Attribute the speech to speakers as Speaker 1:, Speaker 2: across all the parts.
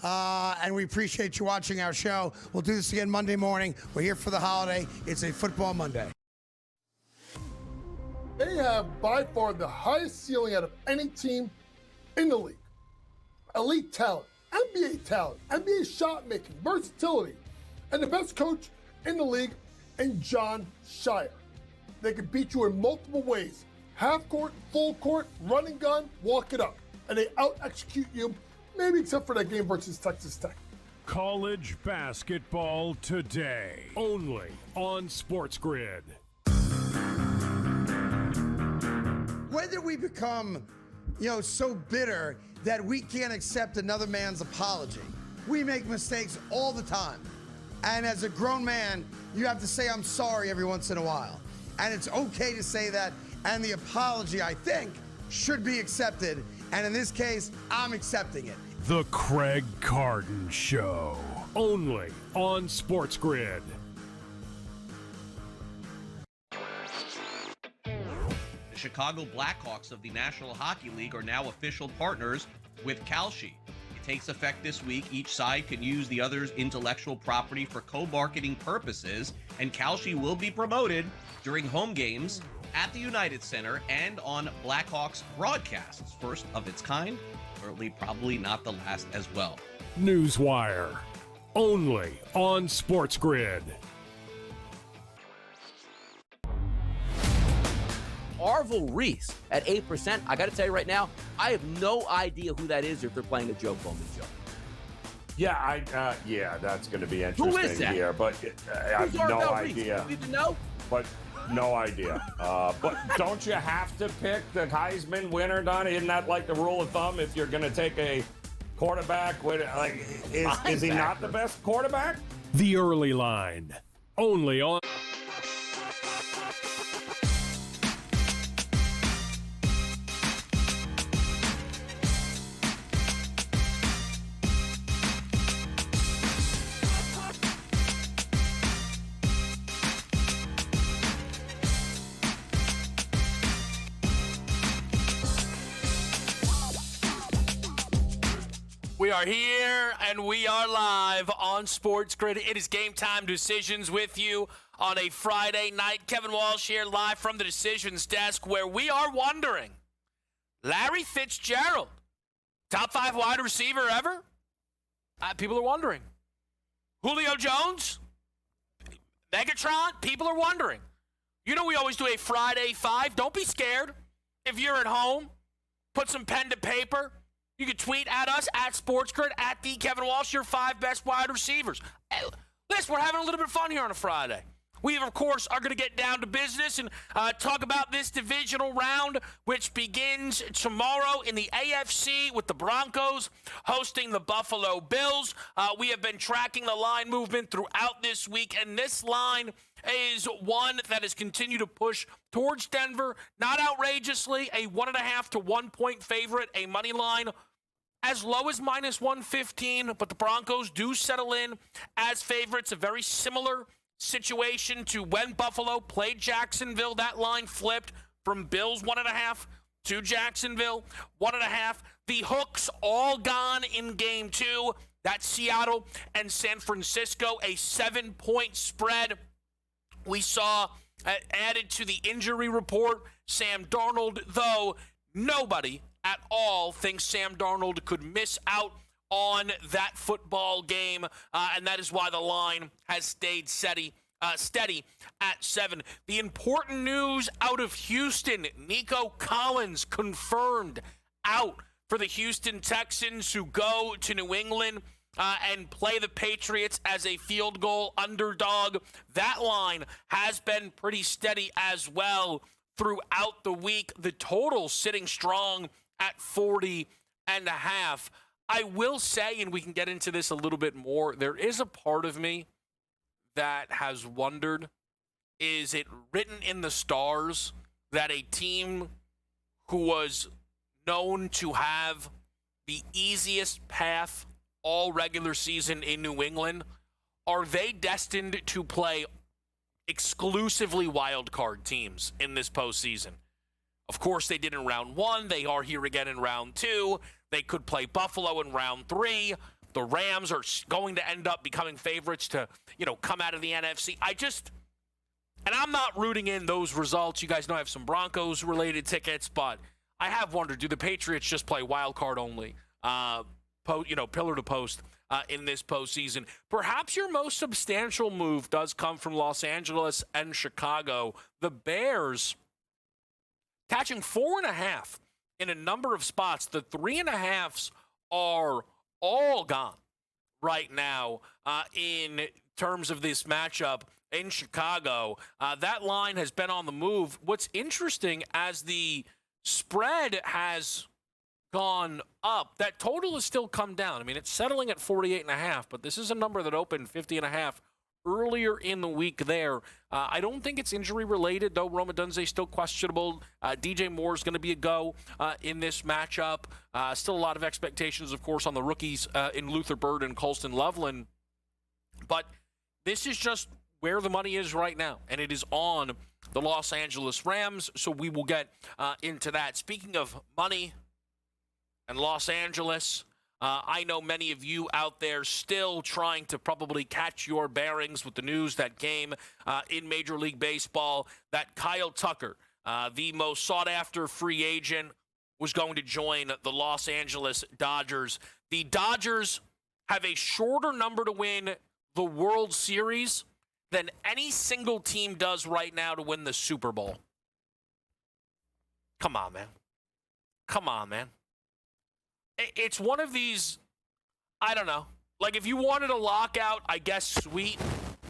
Speaker 1: and we appreciate you watching our show. We'll do this again Monday morning. We're here for the holiday. It's a football Monday.
Speaker 2: They have by far the highest ceiling out of any team in the league. Elite talent, NBA shot making, versatility, and the best coach in the league in John Shire. They can beat you in multiple ways. Half court, full court, running gun, walk it up. And they out-execute you, maybe except for that game versus Texas Tech.
Speaker 3: College basketball today, only on SportsGrid.
Speaker 1: When did we become, so bitter that we can't accept another man's apology? We make mistakes all the time. And as a grown man, you have to say, I'm sorry every once in a while. And it's okay to say that. And the apology, I think, should be accepted. And in this case, I'm accepting it.
Speaker 3: The Craig Carton Show, only on SportsGrid.
Speaker 4: The Chicago Blackhawks of the National Hockey League are now official partners with Kalshi. It takes effect this week. Each side can use the other's intellectual property for co-marketing purposes, and Kalshi will be promoted during home games at the United Center and on Blackhawks broadcasts. First of its kind, certainly probably not the last as well.
Speaker 3: Newswire, only on SportsGrid.
Speaker 5: Arvel Reese at 8%. I got to tell you right now, I have no idea who that is or if they're playing a Joe Bowman show.
Speaker 6: Yeah, that's going to be interesting
Speaker 5: Who is that?
Speaker 6: here, but I have no idea.
Speaker 5: You even know?
Speaker 6: But no idea. But don't you have to pick the Heisman winner, Don? Isn't that like the rule of thumb if you're going to take a quarterback? Is he not the best quarterback?
Speaker 3: The Early Line, only on...
Speaker 7: We are here and we are live on SportsGrid. It is Game Time Decisions with you on a Friday night. Kevin Walsh here live from the Decisions desk where we are wondering, Larry Fitzgerald, top 5 wide receiver ever? People are wondering. Julio Jones? Megatron? People are wondering. You know we always do a Friday 5. Don't be scared. If you're at home, put some pen to paper. You can tweet at us, at SportsGrid, at the Kevin Walsh, your 5 best wide receivers. Hey, listen, we're having a little bit of fun here on a Friday. We, of course, are going to get down to business and talk about this divisional round, which begins tomorrow in the AFC with the Broncos hosting the Buffalo Bills. We have been tracking the line movement throughout this week, and this line is one that has continued to push towards Denver. Not outrageously, a 1.5 to 1 point favorite, a money line as low as -115, but the Broncos do settle in as favorites. A very similar situation to when Buffalo played Jacksonville. That line flipped from Bills 1.5 to Jacksonville 1.5. The hooks all gone in game 2. That's Seattle and San Francisco, a 7-point spread. We saw added to the injury report, Sam Darnold, though nobody at all thinks Sam Darnold could miss out on that football game, and that is why the line has stayed steady at 7. The important news out of Houston, Nico Collins confirmed out for the Houston Texans, who go to New England and play the Patriots as a field goal underdog. That line has been pretty steady as well throughout the week. The total sitting strong at 40.5. I will say, and we can get into this a little bit more, there is a part of me that has wondered, is it written in the stars that a team who was known to have the easiest path all regular season in New England, are they destined to play exclusively wild card teams in this postseason? Of course, they did in round 1. They are here again in round 2. They could play Buffalo in round 3. the Rams are going to end up becoming favorites to, come out of the NFC. And I'm not rooting in those results. You guys know I have some Broncos-related tickets, but I have wondered, do the Patriots just play wild card only, pillar to post in this postseason? Perhaps your most substantial move does come from Los Angeles and Chicago. The Bears catching 4.5 in a number of spots. The 3.5s are all gone right now in terms of this matchup in Chicago. That line has been on the move. What's interesting, as the spread has gone up, that total has still come down. I mean, it's settling at 48.5, but this is a number that opened 50.5 earlier in the week there. I don't think it's injury related, though. Rome Odunze still questionable. DJ Moore is going to be a go in this matchup. Still a lot of expectations, of course, on the rookies in Luther Bird and Colston Loveland. But this is just where the money is right now, and it is on the Los Angeles Rams, so we will get into that. Speaking of money and Los Angeles, I know many of you out there still trying to probably catch your bearings with the news that came in Major League Baseball that Kyle Tucker, the most sought-after free agent, was going to join the Los Angeles Dodgers. The Dodgers have a shorter number to win the World Series than any single team does right now to win the Super Bowl. Come on, man. Come on, man. It's one of these, I don't know. Like, if you wanted a lockout, I guess sweet,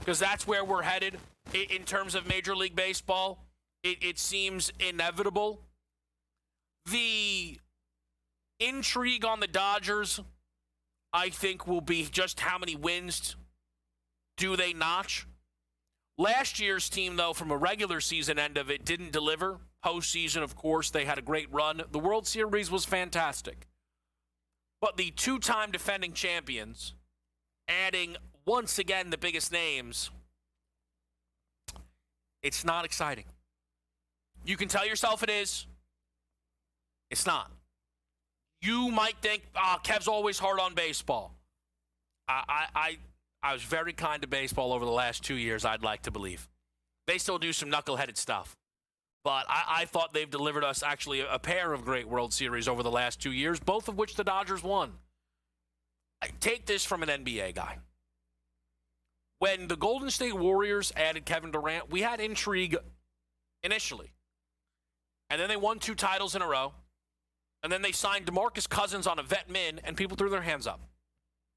Speaker 7: because that's where we're headed in terms of Major League Baseball. It seems inevitable. The intrigue on the Dodgers, I think, will be just how many wins do they notch. Last year's team, though, from a regular season end of it, didn't deliver. Postseason, of course, they had a great run. The World Series was fantastic. But the two-time defending champions, adding once again the biggest names, it's not exciting. You can tell yourself it is. It's not. You might think, Kev's always hard on baseball. I was very kind to baseball over the last 2 years, I'd like to believe. They still do some knuckleheaded stuff. But I thought they've delivered us actually a pair of great World Series over the last 2 years, both of which the Dodgers won. I take this from an NBA guy. When the Golden State Warriors added Kevin Durant, we had intrigue initially. And then they won 2 titles in a row. And then they signed DeMarcus Cousins on a vet min, and people threw their hands up.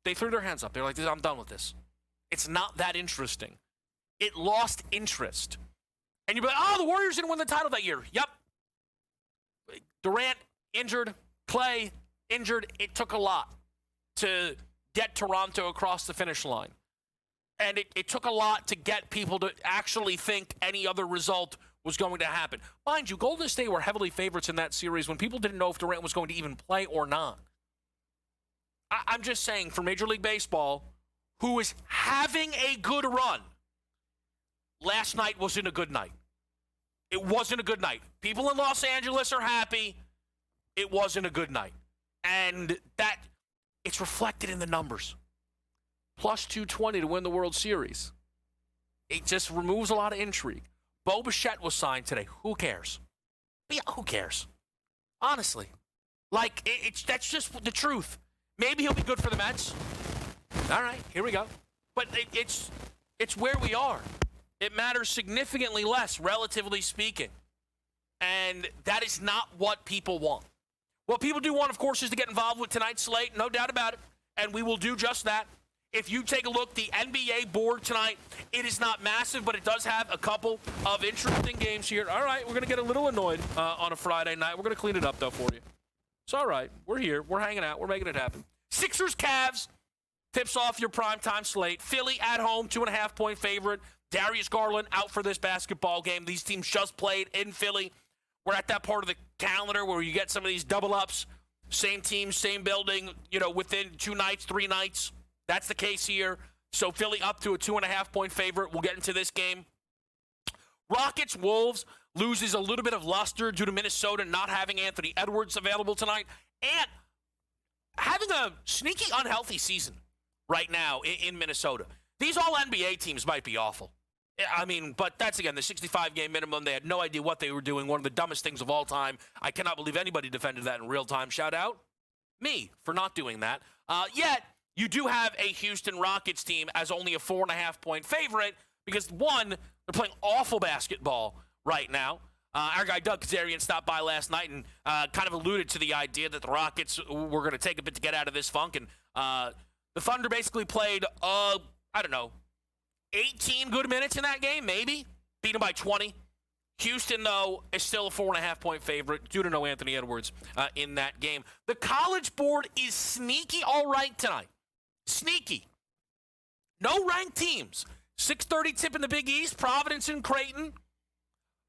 Speaker 7: They threw their hands up. They're like, I'm done with this. It's not that interesting. It lost interest. And you'd be like, the Warriors didn't win the title that year. Yep. Durant injured. Clay injured. It took a lot to get Toronto across the finish line. And it took a lot to get people to actually think any other result was going to happen. Mind you, Golden State were heavily favorites in that series when people didn't know if Durant was going to even play or not. I'm just saying, for Major League Baseball, who is having a good run, last night wasn't a good night. It wasn't a good night. People in Los Angeles are happy. It wasn't a good night. And it's reflected in the numbers. Plus 220 to win the World Series. It just removes a lot of intrigue. Bo Bichette was signed today. Who cares? Yeah, who cares? Honestly. That's just the truth. Maybe he'll be good for the Mets. All right, here we go. But it's where we are. It matters significantly less, relatively speaking. And that is not what people want. What people do want, of course, is to get involved with tonight's slate. No doubt about it. And we will do just that. If you take a look, the NBA board tonight, it is not massive, but it does have a couple of interesting games here. All right, we're going to get a little annoyed on a Friday night. We're going to clean it up, though, for you. It's all right. We're here. We're hanging out. We're making it happen. Sixers, Cavs, tips off your primetime slate. Philly at home, 2.5-point favorite. Darius Garland out for this basketball game. These teams just played in Philly. We're at that part of the calendar where you get some of these double-ups. Same team, same building, within 2 nights, 3 nights. That's the case here. So Philly up to a 2.5-point favorite. We'll get into this game. Rockets, Wolves loses a little bit of luster due to Minnesota not having Anthony Edwards available tonight. And having a sneaky unhealthy season right now in Minnesota. These all NBA teams might be awful. I mean, but that's, again, the 65-game minimum. They had no idea what they were doing. One of the dumbest things of all time. I cannot believe anybody defended that in real time. Shout out me for not doing that. Yet, you do have a Houston Rockets team as only a 4.5-point favorite because, one, they're playing awful basketball right now. Our guy Doug Kazarian stopped by last night and kind of alluded to the idea that the Rockets were going to take a bit to get out of this funk. And the Thunder basically played, 18 good minutes in that game, maybe. Beat them by 20. Houston, though, is still a 4.5-point favorite due to no Anthony Edwards in that game. The College Board is sneaky all right tonight. Sneaky. No ranked teams. 6:30 tip in the Big East, Providence and Creighton.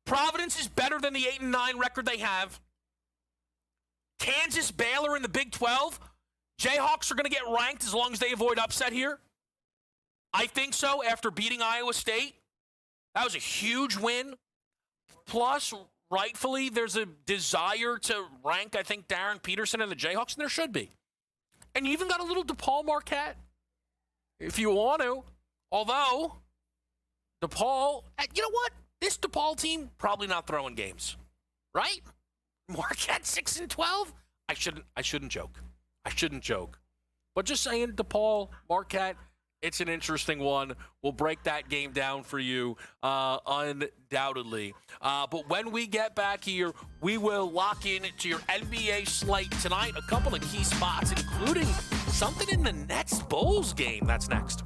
Speaker 7: Providence is better than the 8-9 record they have. Kansas, Baylor in the Big 12. Jayhawks are going to get ranked as long as they avoid upset here. I think so after beating Iowa State. That was a huge win. Plus, rightfully, there's a desire to rank, I think, Darren Peterson and the Jayhawks, and there should be. And you even got a little DePaul Marquette, if you want to. Although, DePaul, you know what? This DePaul team, probably not throwing games. Right? Marquette 6-12? I shouldn't joke. I shouldn't joke. But just saying, DePaul, Marquette, it's an interesting one. We'll break that game down for you, undoubtedly. But when we get back here, we will lock in to your NBA slate tonight. A couple of key spots, including something in the Nets-Bulls game. That's next.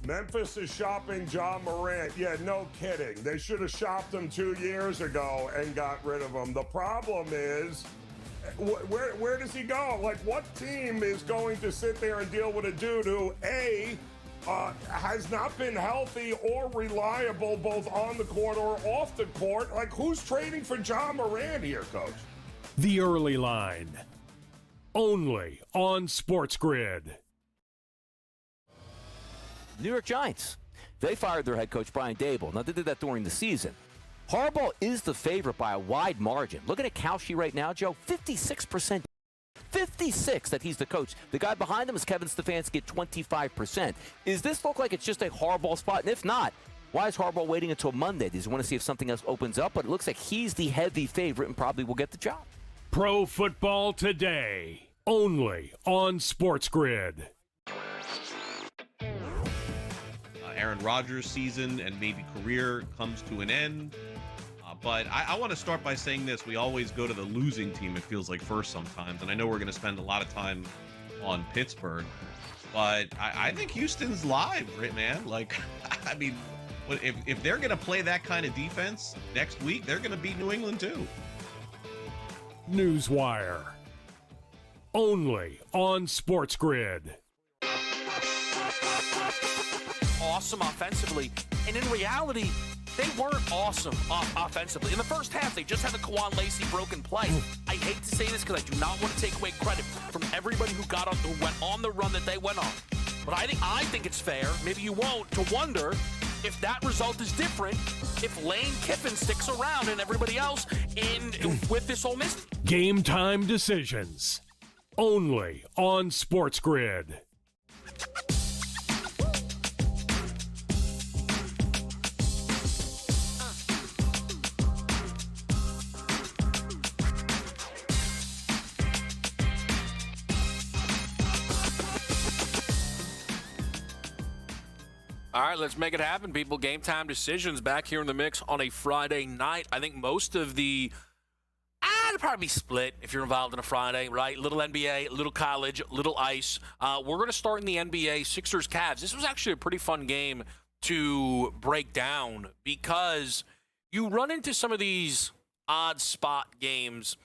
Speaker 6: Memphis is shopping John Morant. Yeah, no kidding. They should have shopped him 2 years ago and got rid of him. The problem is, where does he go? Like, what team is going to sit there and deal with a dude who, A, has not been healthy or reliable both on the court or off the court? Like, who's trading for John Morant here, Coach?
Speaker 3: The Early Line. Only on SportsGrid.
Speaker 5: New York Giants. They fired their head coach, Brian Daboll. Now, they did that during the season. Harbaugh is the favorite by a wide margin. Looking at Kalshi right now, Joe, 56%. 56 that he's the coach. The guy behind him is Kevin Stefanski at 25%. Is this look like it's just a Harbaugh spot? And if not, why is Harbaugh waiting until Monday? Does he want to see if something else opens up? But it looks like he's the heavy favorite and probably will get the job.
Speaker 3: Pro Football Today. Only on SportsGrid.
Speaker 4: Aaron Rodgers' season and maybe career comes to an end. But I want to start by saying this. We always go to the losing team, it feels like, first sometimes. And I know we're going to spend a lot of time on Pittsburgh. But I think Houston's live, right, man? Like, I mean, if they're going to play that kind of defense next week, they're going to beat New England too.
Speaker 3: Newswire. Only on SportsGrid.
Speaker 7: Awesome offensively, and in reality, they weren't awesome offensively. In the first half, they just had the Kwan Lacey broken play. I hate to say this because I do not want to take away credit from everybody who went on the run that they went on. But I think it's fair, maybe you won't, to wonder if that result is different if Lane Kiffin sticks around and everybody else with this Ole Miss.
Speaker 3: Game time decisions. Only on SportsGrid.
Speaker 7: All right, let's make it happen, people. Game time decisions back here in the mix on a Friday night. I think most of the it'll probably be split if you're involved in a Friday, right? Little NBA, little college, little ice. We're going to start in the NBA, Sixers-Cavs. This was actually a pretty fun game to break down because you run into some of these odd spot games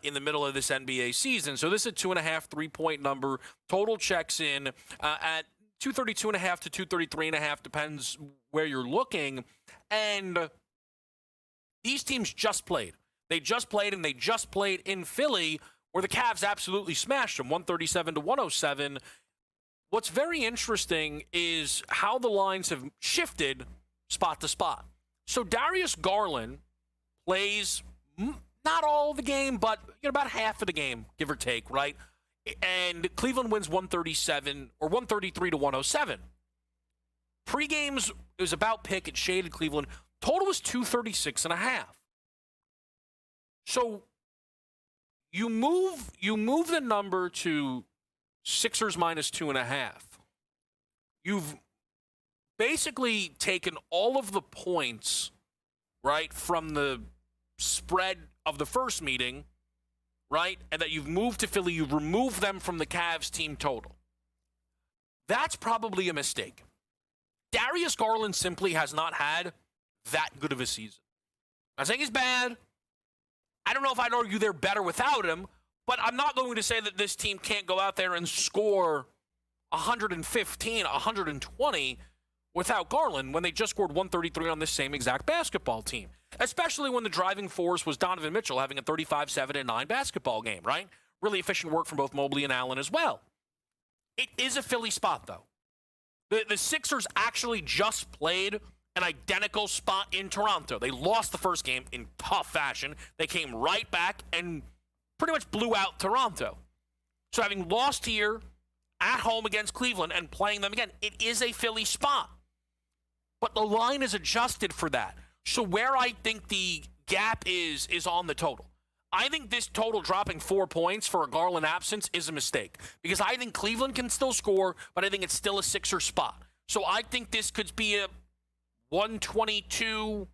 Speaker 7: in the middle of this NBA season. So this is a 2.5 3-point number. Total checks in at 232.5 to 233.5, depends where you're looking. And These teams just played. They just played, and they just played in Philly, where the Cavs absolutely smashed them, 137-107. What's very interesting is how the lines have shifted spot to spot. So Darius Garland plays not all the game, but about half of the game, give or take, right? And Cleveland wins 137 or 133-107. Pre-games, it was about pick. It shaded Cleveland. Total was 236.5. So you move the number to Sixers minus 2.5. You've basically taken all of the points, right, from the spread of the first meeting, right, and that you've moved to Philly. You've removed them from the Cavs team total. That's probably a mistake. Darius Garland simply has not had that good of a season. I'm not saying he's bad. I don't know if I'd argue they're better without him, but I'm not going to say that this team can't go out there and score 115, 120 without Garland when they just scored 133 on this same exact basketball team, especially when the driving force was Donovan Mitchell having a 35, 7, and 9 basketball game, right? Really efficient work from both Mobley and Allen as well. It is a Philly spot, though. The Sixers actually just played an identical spot in Toronto. They lost the first game in tough fashion. They came right back and pretty much blew out Toronto. So having lost here at home against Cleveland and playing them again, it is a Philly spot. But the line is adjusted for that. So where I think the gap is on the total. I think this total dropping 4 points for a Garland absence is a mistake because I think Cleveland can still score, but I think it's still a Sixer spot. So I think this could be a 122,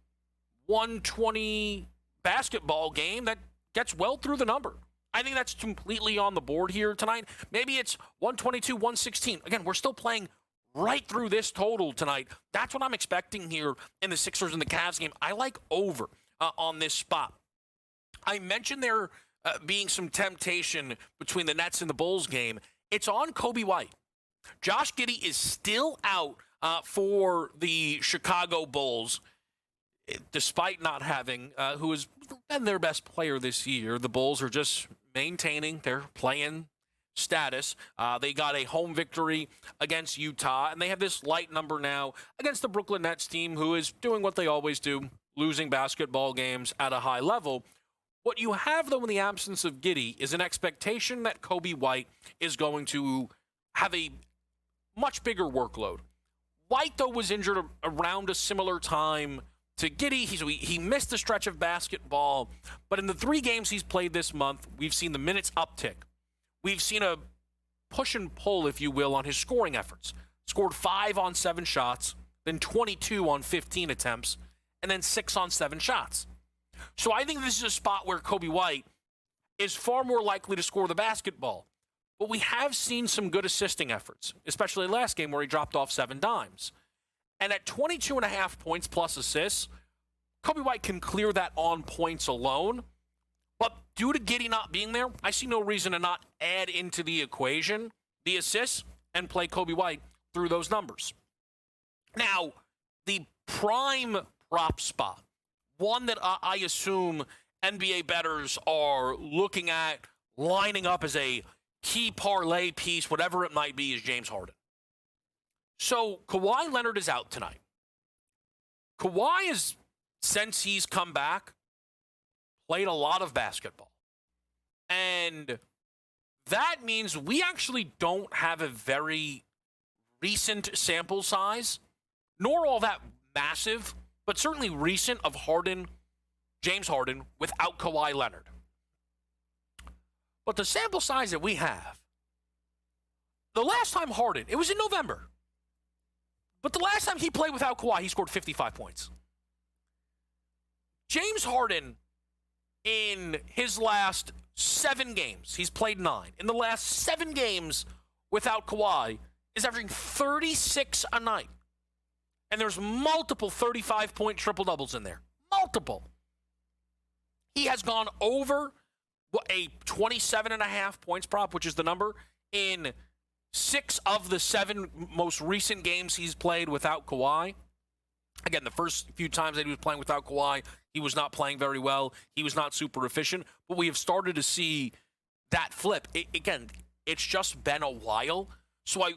Speaker 7: 120 basketball game that gets well through the number. I think that's completely on the board here tonight. Maybe it's 122, 116. Again, we're still playing right through this total tonight. That's what I'm expecting here in the Sixers and the Cavs game. I like over on this spot. I mentioned there being some temptation between the Nets and the Bulls game. It's on Kobe White. Josh Giddey is still out for the Chicago Bulls, despite not having who has been their best player this year. The Bulls are just maintaining their play-in status. They got a home victory against Utah, and they have this light number now against the Brooklyn Nets team, who is doing what they always do, losing basketball games at a high level. What you have, though, in the absence of Giddey is an expectation that Kobe White is going to have a much bigger workload. White, though, was injured around a similar time to Giddey. He missed a stretch of basketball, but in the 3 games he's played this month, we've seen the minutes uptick. We've seen a push and pull, if you will, on his scoring efforts. Scored 5 on 7 shots, then 22 on 15 attempts, and then 6 on 7 shots. So I think this is a spot where Kobe White is far more likely to score the basketball. But we have seen some good assisting efforts, especially last game where he dropped off 7 dimes. And at 22.5 points plus assists, Kobe White can clear that on points alone. But due to Giddey not being there, I see no reason to not add into the equation the assists and play Kobe White through those numbers. Now, the prime prop spot, one that I assume NBA bettors are looking at lining up as a key parlay piece, whatever it might be, is James Harden. So Kawhi Leonard is out tonight. Kawhi is, since he's come back, played a lot of basketball. And that means we actually don't have a very recent sample size, nor all that massive, but certainly recent of Harden, James Harden, without Kawhi Leonard. But the sample size that we have, the last time Harden, it was in November, but the last time he played without Kawhi, he scored 55 points. James Harden, in his last 7 games, he's played 9. In the last 7 games without Kawhi, is averaging 36 a night. And there's multiple 35-point triple-doubles in there. Multiple. He has gone over a 27.5 points prop, which is the number, in 6 of the 7 most recent games he's played without Kawhi. Again, the first few times that he was playing without Kawhi, he was not playing very well. He was not super efficient. But we have started to see that flip. Again, it's just been a while. So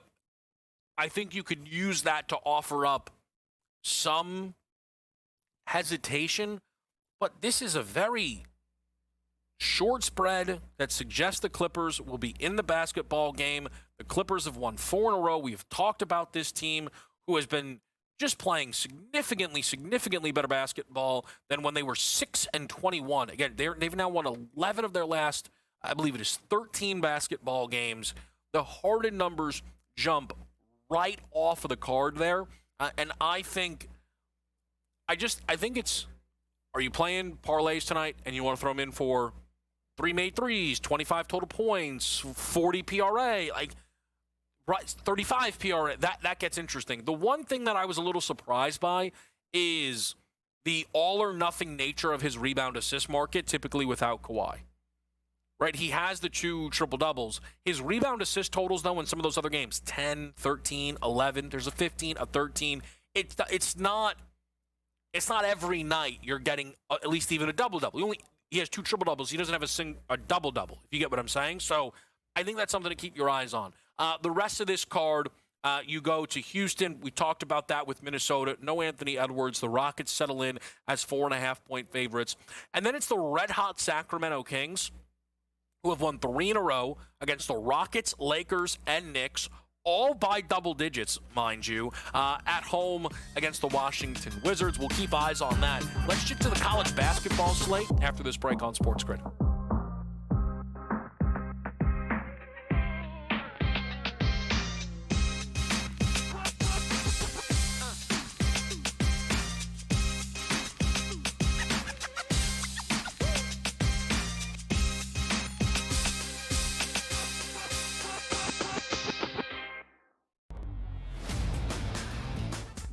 Speaker 7: I think you could use that to offer up some hesitation. But this is a very short spread that suggests the Clippers will be in the basketball game. The Clippers have won 4 in a row. We have talked about this team who has been just playing significantly better basketball than when they were 6-21. Again, they've now won 11 of their last, I believe it is 13 basketball games. The Harden numbers jump right off of the card there. And I think it's, are you playing parlays tonight and you want to throw them in for 3 made threes, 25 total points, 40 PRA, right, 35 PRA, that gets interesting. The one thing that I was a little surprised by is the all-or-nothing nature of his rebound-assist market, typically without Kawhi. Right, he has the 2 triple-doubles. His rebound-assist totals, though, in some of those other games, 10, 13, 11, there's a 15, a 13. It's not every night you're getting at least even a double-double. He has 2 triple-doubles. He doesn't have a double-double, if you get what I'm saying. So I think that's something to keep your eyes on. The rest of this card, you go to Houston. We talked about that with Minnesota. No Anthony Edwards. The Rockets settle in as 4.5-point favorites. And then it's the red-hot Sacramento Kings, who have won 3 in a row against the Rockets, Lakers, and Knicks, all by double digits, mind you, at home against the Washington Wizards. We'll keep eyes on that. Let's get to the college basketball slate after this break on SportsGrid.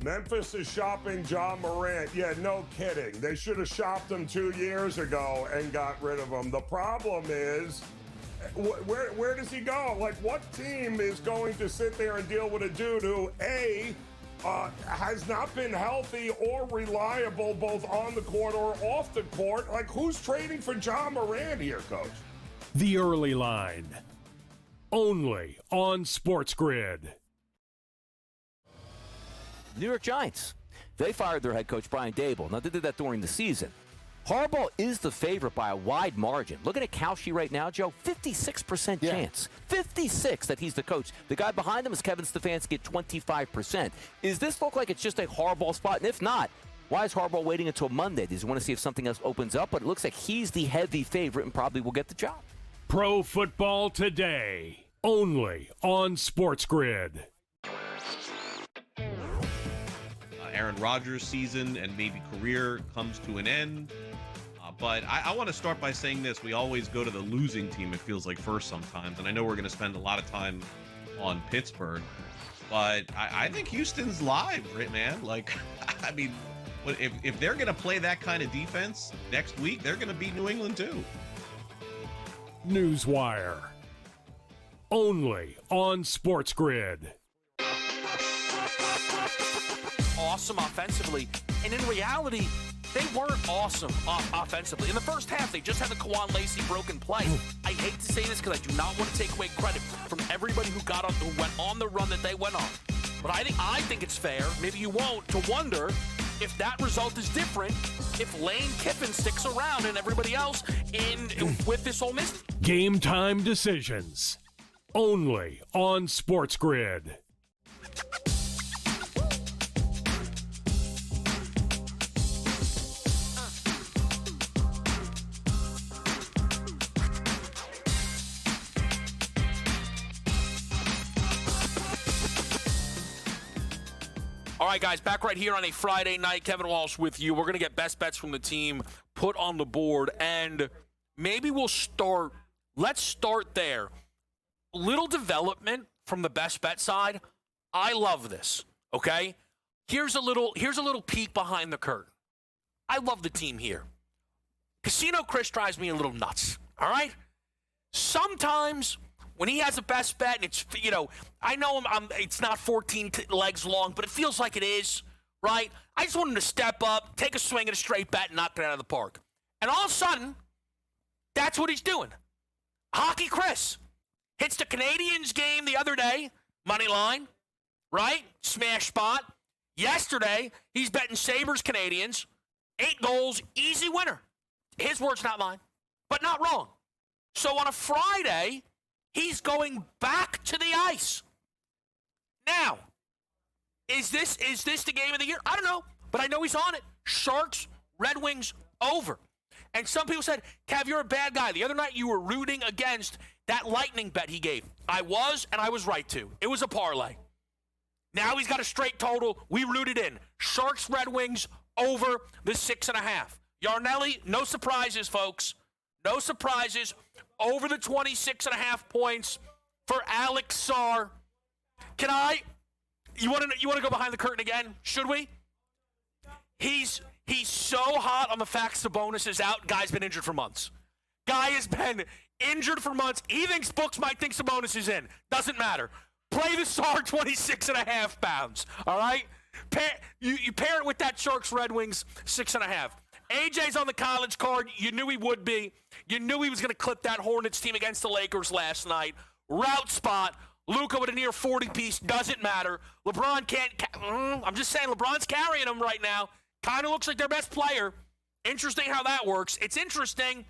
Speaker 6: Memphis is shopping John Morant. Yeah, no kidding. They should have shopped him 2 years ago and got rid of him. The problem is, where does he go? Like, what team is going to sit there and deal with a dude who, A, has not been healthy or reliable both on the court or off the court? Like, who's trading for John Morant here, Coach?
Speaker 3: The Early Line. Only on SportsGrid.
Speaker 5: New York Giants. They fired their head coach, Brian Dable. Now, they did that during the season. Harbaugh is the favorite by a wide margin. Looking at Kalshi right now, Joe, 56% chance. 56 that he's the coach. The guy behind him is Kevin Stefanski at 25%. Is this look like it's just a Harbaugh spot? And if not, why is Harbaugh waiting until Monday? Does he want to see if something else opens up? But it looks like he's the heavy favorite and probably will get the job.
Speaker 3: Pro Football Today. Only on SportsGrid.
Speaker 4: Aaron Rodgers' season and maybe career comes to an end. But I want to start by saying this. We always go to the losing team, it feels like, first sometimes. And I know we're going to spend a lot of time on Pittsburgh. But I think Houston's live, right, man? Like, I mean, if they're going to play that kind of defense next week, they're going to beat New England too.
Speaker 3: Newswire. Only on SportsGrid.
Speaker 7: Awesome offensively, and in reality, they weren't awesome offensively. In the first half, they just had the Kwan Lacey broken play. I hate to say this because I do not want to take away credit from everybody who went on the run that they went on. But I think it's fair, maybe you won't, to wonder if that result is different if Lane Kiffin sticks around and everybody else with this Ole Miss.
Speaker 3: Game time decisions. Only on SportsGrid.
Speaker 7: All right, guys, back right here on a Friday night. Kevin Walsh with you. We're going to get best bets from the team put on the board, and maybe let's start there. Little development from the best bet side. I love this, okay? Here's a little peek behind the curtain. I love the team here. Casino Chris drives me a little nuts, all right? Sometimes when he has a best bet, and it's, I know it's not 14 legs long, but it feels like it is, right? I just want him to step up, take a swing at a straight bat, and knock it out of the park. And all of a sudden, that's what he's doing. Hockey Chris hits the Canadiens game the other day, money line, right? Smash spot. Yesterday, he's betting Sabres Canadiens, 8 goals, easy winner. His words, not mine, but not wrong. So on a Friday, he's going back to the ice. Now, is this the game of the year? I don't know, but I know he's on it. Sharks, Red Wings, over. And some people said, Kev, you're a bad guy. The other night you were rooting against that Lightning bet he gave. I was, and I was right to. It was a parlay. Now he's got a straight total. We rooted in. Sharks, Red Wings, over the 6.5. Yarnelli, no surprises, folks. No surprises. Over the 26.5 points for Alex Sarr. You want to go behind the curtain again? Should we? He's so hot on the facts the bonus is out. Guy's been injured for months. Guy has been injured for months. He thinks books might think Sabonis is in. Doesn't matter. Play the Sarr 26.5 pounds. All right? You pair it with that Sharks Red Wings 6.5. AJ's on the college card. You knew he would be. You knew he was going to clip that Hornets team against the Lakers last night. Route spot. Luka with a near 40 piece. Doesn't matter. LeBron can't. I'm just saying, LeBron's carrying them right now. Kind of looks like their best player. Interesting how that works. It's interesting.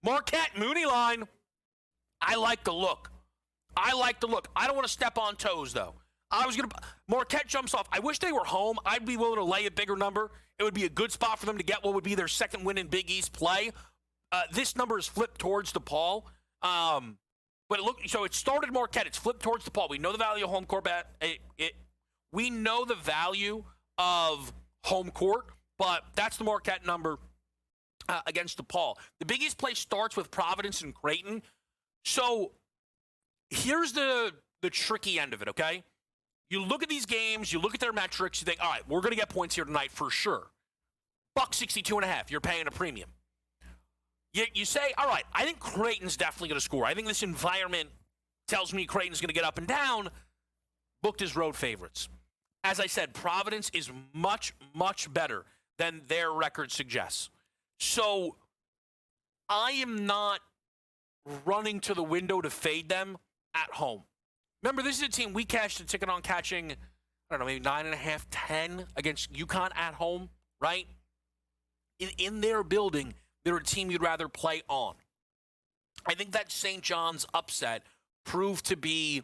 Speaker 7: Marquette, Mooney line. I like the look. I don't want to step on toes, though. Marquette jumps off. I wish they were home. I'd be willing to lay a bigger number. It would be a good spot for them to get what would be their second win in Big East play. This number is flipped towards DePaul. So it started Marquette. It's flipped towards DePaul. We know the value of home court. We know the value of home court, but that's the Marquette number against DePaul. The Big East play starts with Providence and Creighton. So here's the tricky end of it, okay? You look at these games, you look at their metrics, you think, all right, we're going to get points here tonight for sure. $1.62.5, you're paying a premium. You say, all right, I think Creighton's definitely going to score. I think this environment tells me Creighton's going to get up and down. Booked as road favorites. As I said, Providence is much, much better than their record suggests. So I am not running to the window to fade them at home. Remember, this is a team we cashed a ticket on catching, I don't know, maybe 9.5, 10 against UConn at home, right? In their building, they're a team you'd rather play on. I think that St. John's upset proved to be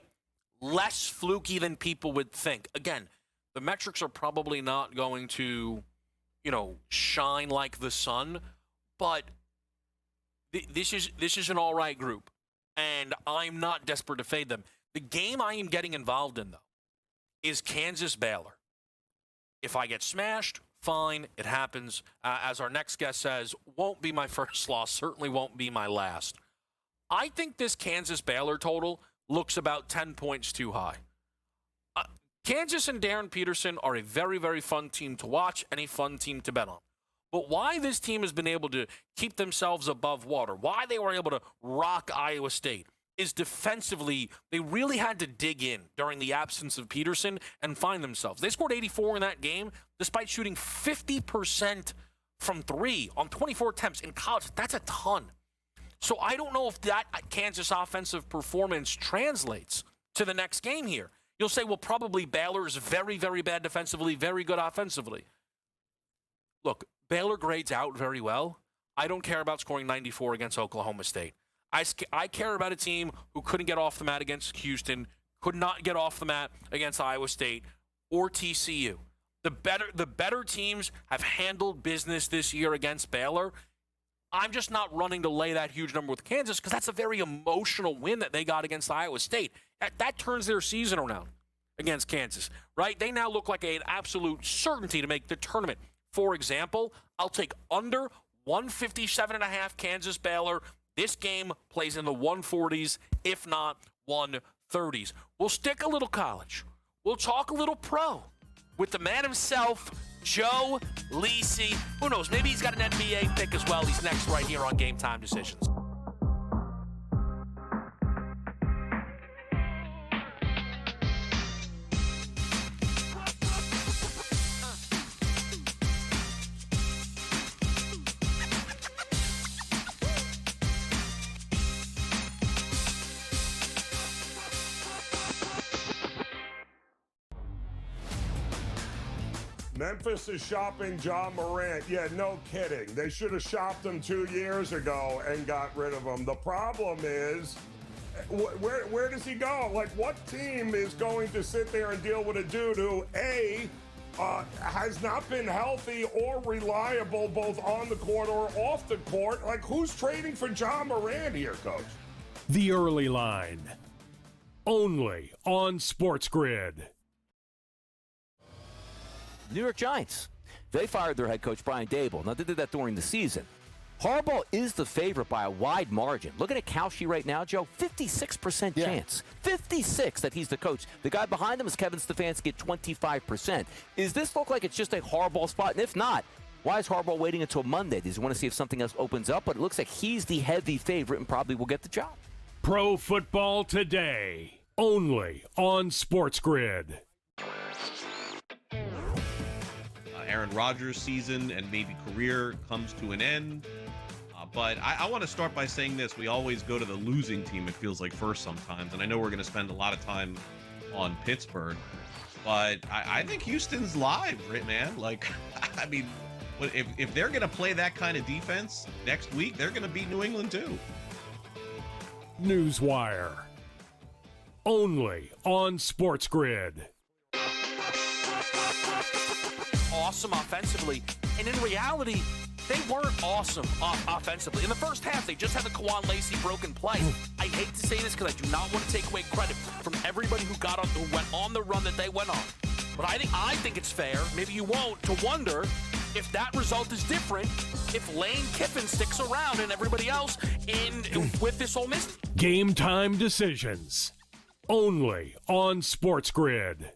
Speaker 7: less fluky than people would think. Again, the metrics are probably not going to, shine like the sun, but this is an all right group, and I'm not desperate to fade them. The game I am getting involved in, though, is Kansas-Baylor. If I get smashed, fine, it happens. As our next guest says, won't be my first loss, certainly won't be my last. I think this Kansas-Baylor total looks about 10 points too high. Kansas and Darren Peterson are a very, very fun team to watch and a fun team to bet on. But why this team has been able to keep themselves above water, why they were able to rock Iowa State, is defensively, they really had to dig in during the absence of Peterson and find themselves. They scored 84 in that game, despite shooting 50% from three on 24 attempts in college. That's a ton. So I don't know if that Kansas offensive performance translates to the next game here. You'll say, well, probably Baylor is very, very bad defensively, very good offensively. Look, Baylor grades out very well. I don't care about scoring 94 against Oklahoma State. I care about a team who couldn't get off the mat against Houston, could not get off the mat against Iowa State or TCU. The better teams have handled business this year against Baylor. I'm just not running to lay that huge number with Kansas because that's a very emotional win that they got against Iowa State. That turns their season around against Kansas, right? They now look like an absolute certainty to make the tournament. For example, I'll take under 157.5 Kansas-Baylor. This game plays in the 140s, if not 130s. We'll stick a little college. We'll talk a little pro with the man himself, Joe Lisi. Who knows? Maybe he's got an NBA pick as well. He's next right here on Game Time Decisions.
Speaker 6: Memphis is shopping John Morant. Yeah, no kidding. They should have shopped him 2 years ago and got rid of him. The problem is, where does he go? Like, what team is going to sit there and deal with a dude who, A, has not been healthy or reliable both on the court or off the court? Like, who's trading for John Morant here, Coach?
Speaker 3: The Early Line. Only on SportsGrid.
Speaker 5: New York Giants. They fired their head coach, Brian Dable. Now, they did that during the season. Harbaugh is the favorite by a wide margin. Looking at Kalshi right now, Joe, 56% chance. 56 that he's the coach. The guy behind him is Kevin Stefanski at 25%. Is this look like it's just a Harbaugh spot? And if not, why is Harbaugh waiting until Monday? Does he want to see if something else opens up? But it looks like he's the heavy favorite and probably will get the job.
Speaker 3: Pro Football Today. Only on SportsGrid.
Speaker 4: Aaron Rodgers' season and maybe career comes to an end. But I want to start by saying this. We always go to the losing team, it feels like, first sometimes. And I know we're going to spend a lot of time on Pittsburgh. But I think Houston's live, right, man? Like, I mean, if they're going to play that kind of defense next week, they're going to beat New England too.
Speaker 3: Newswire. Only on SportsGrid.
Speaker 7: Awesome offensively, and in reality, they weren't awesome offensively. In the first half, they just had the Kawan Lacey broken play. I hate to say this because I do not want to take away credit from everybody who went on the run that they went on. But I think it's fair, maybe you won't, to wonder if that result is different if Lane Kiffin sticks around and everybody else with this Ole Miss.
Speaker 3: Game time decisions. Only on SportsGrid.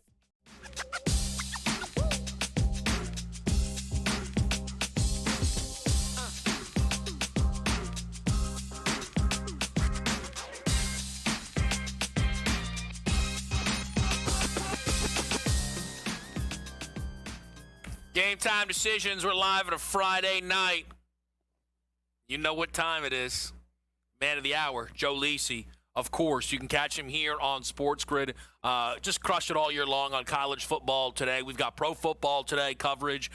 Speaker 7: Game time decisions. We're live on a Friday night. You know what time it is. Man of the hour, Joe Lisi. Of course, you can catch him here on SportsGrid. Just crush it all year long on college football today. We've got pro football today coverage.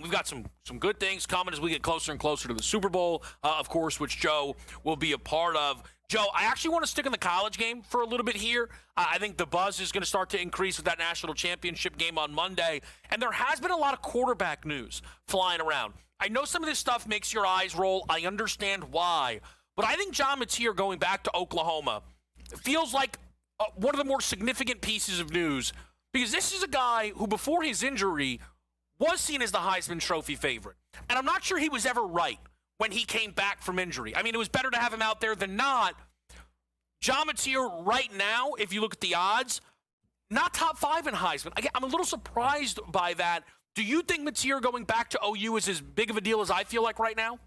Speaker 7: We've got some good things coming as we get closer and closer to the Super Bowl, of course, which Joe will be a part of. Joe, I actually want to stick in the college game for a little bit here. I think the buzz is going to start to increase with that national championship game on Monday. And there has been a lot of quarterback news flying around. I know some of this stuff makes your eyes roll. I understand why. But I think John Mateer going back to Oklahoma feels like one of the more significant pieces of news, because this is a guy who, before his injury, was seen as the Heisman Trophy favorite. And I'm not sure he was ever right when he came back from injury. I mean, it was better to have him out there than not. John Mateer right now, if you look at the odds, not top 5 in Heisman. Again, I'm a little surprised by that. Do you think Mateer going back to OU is as big of a deal as I feel like right now?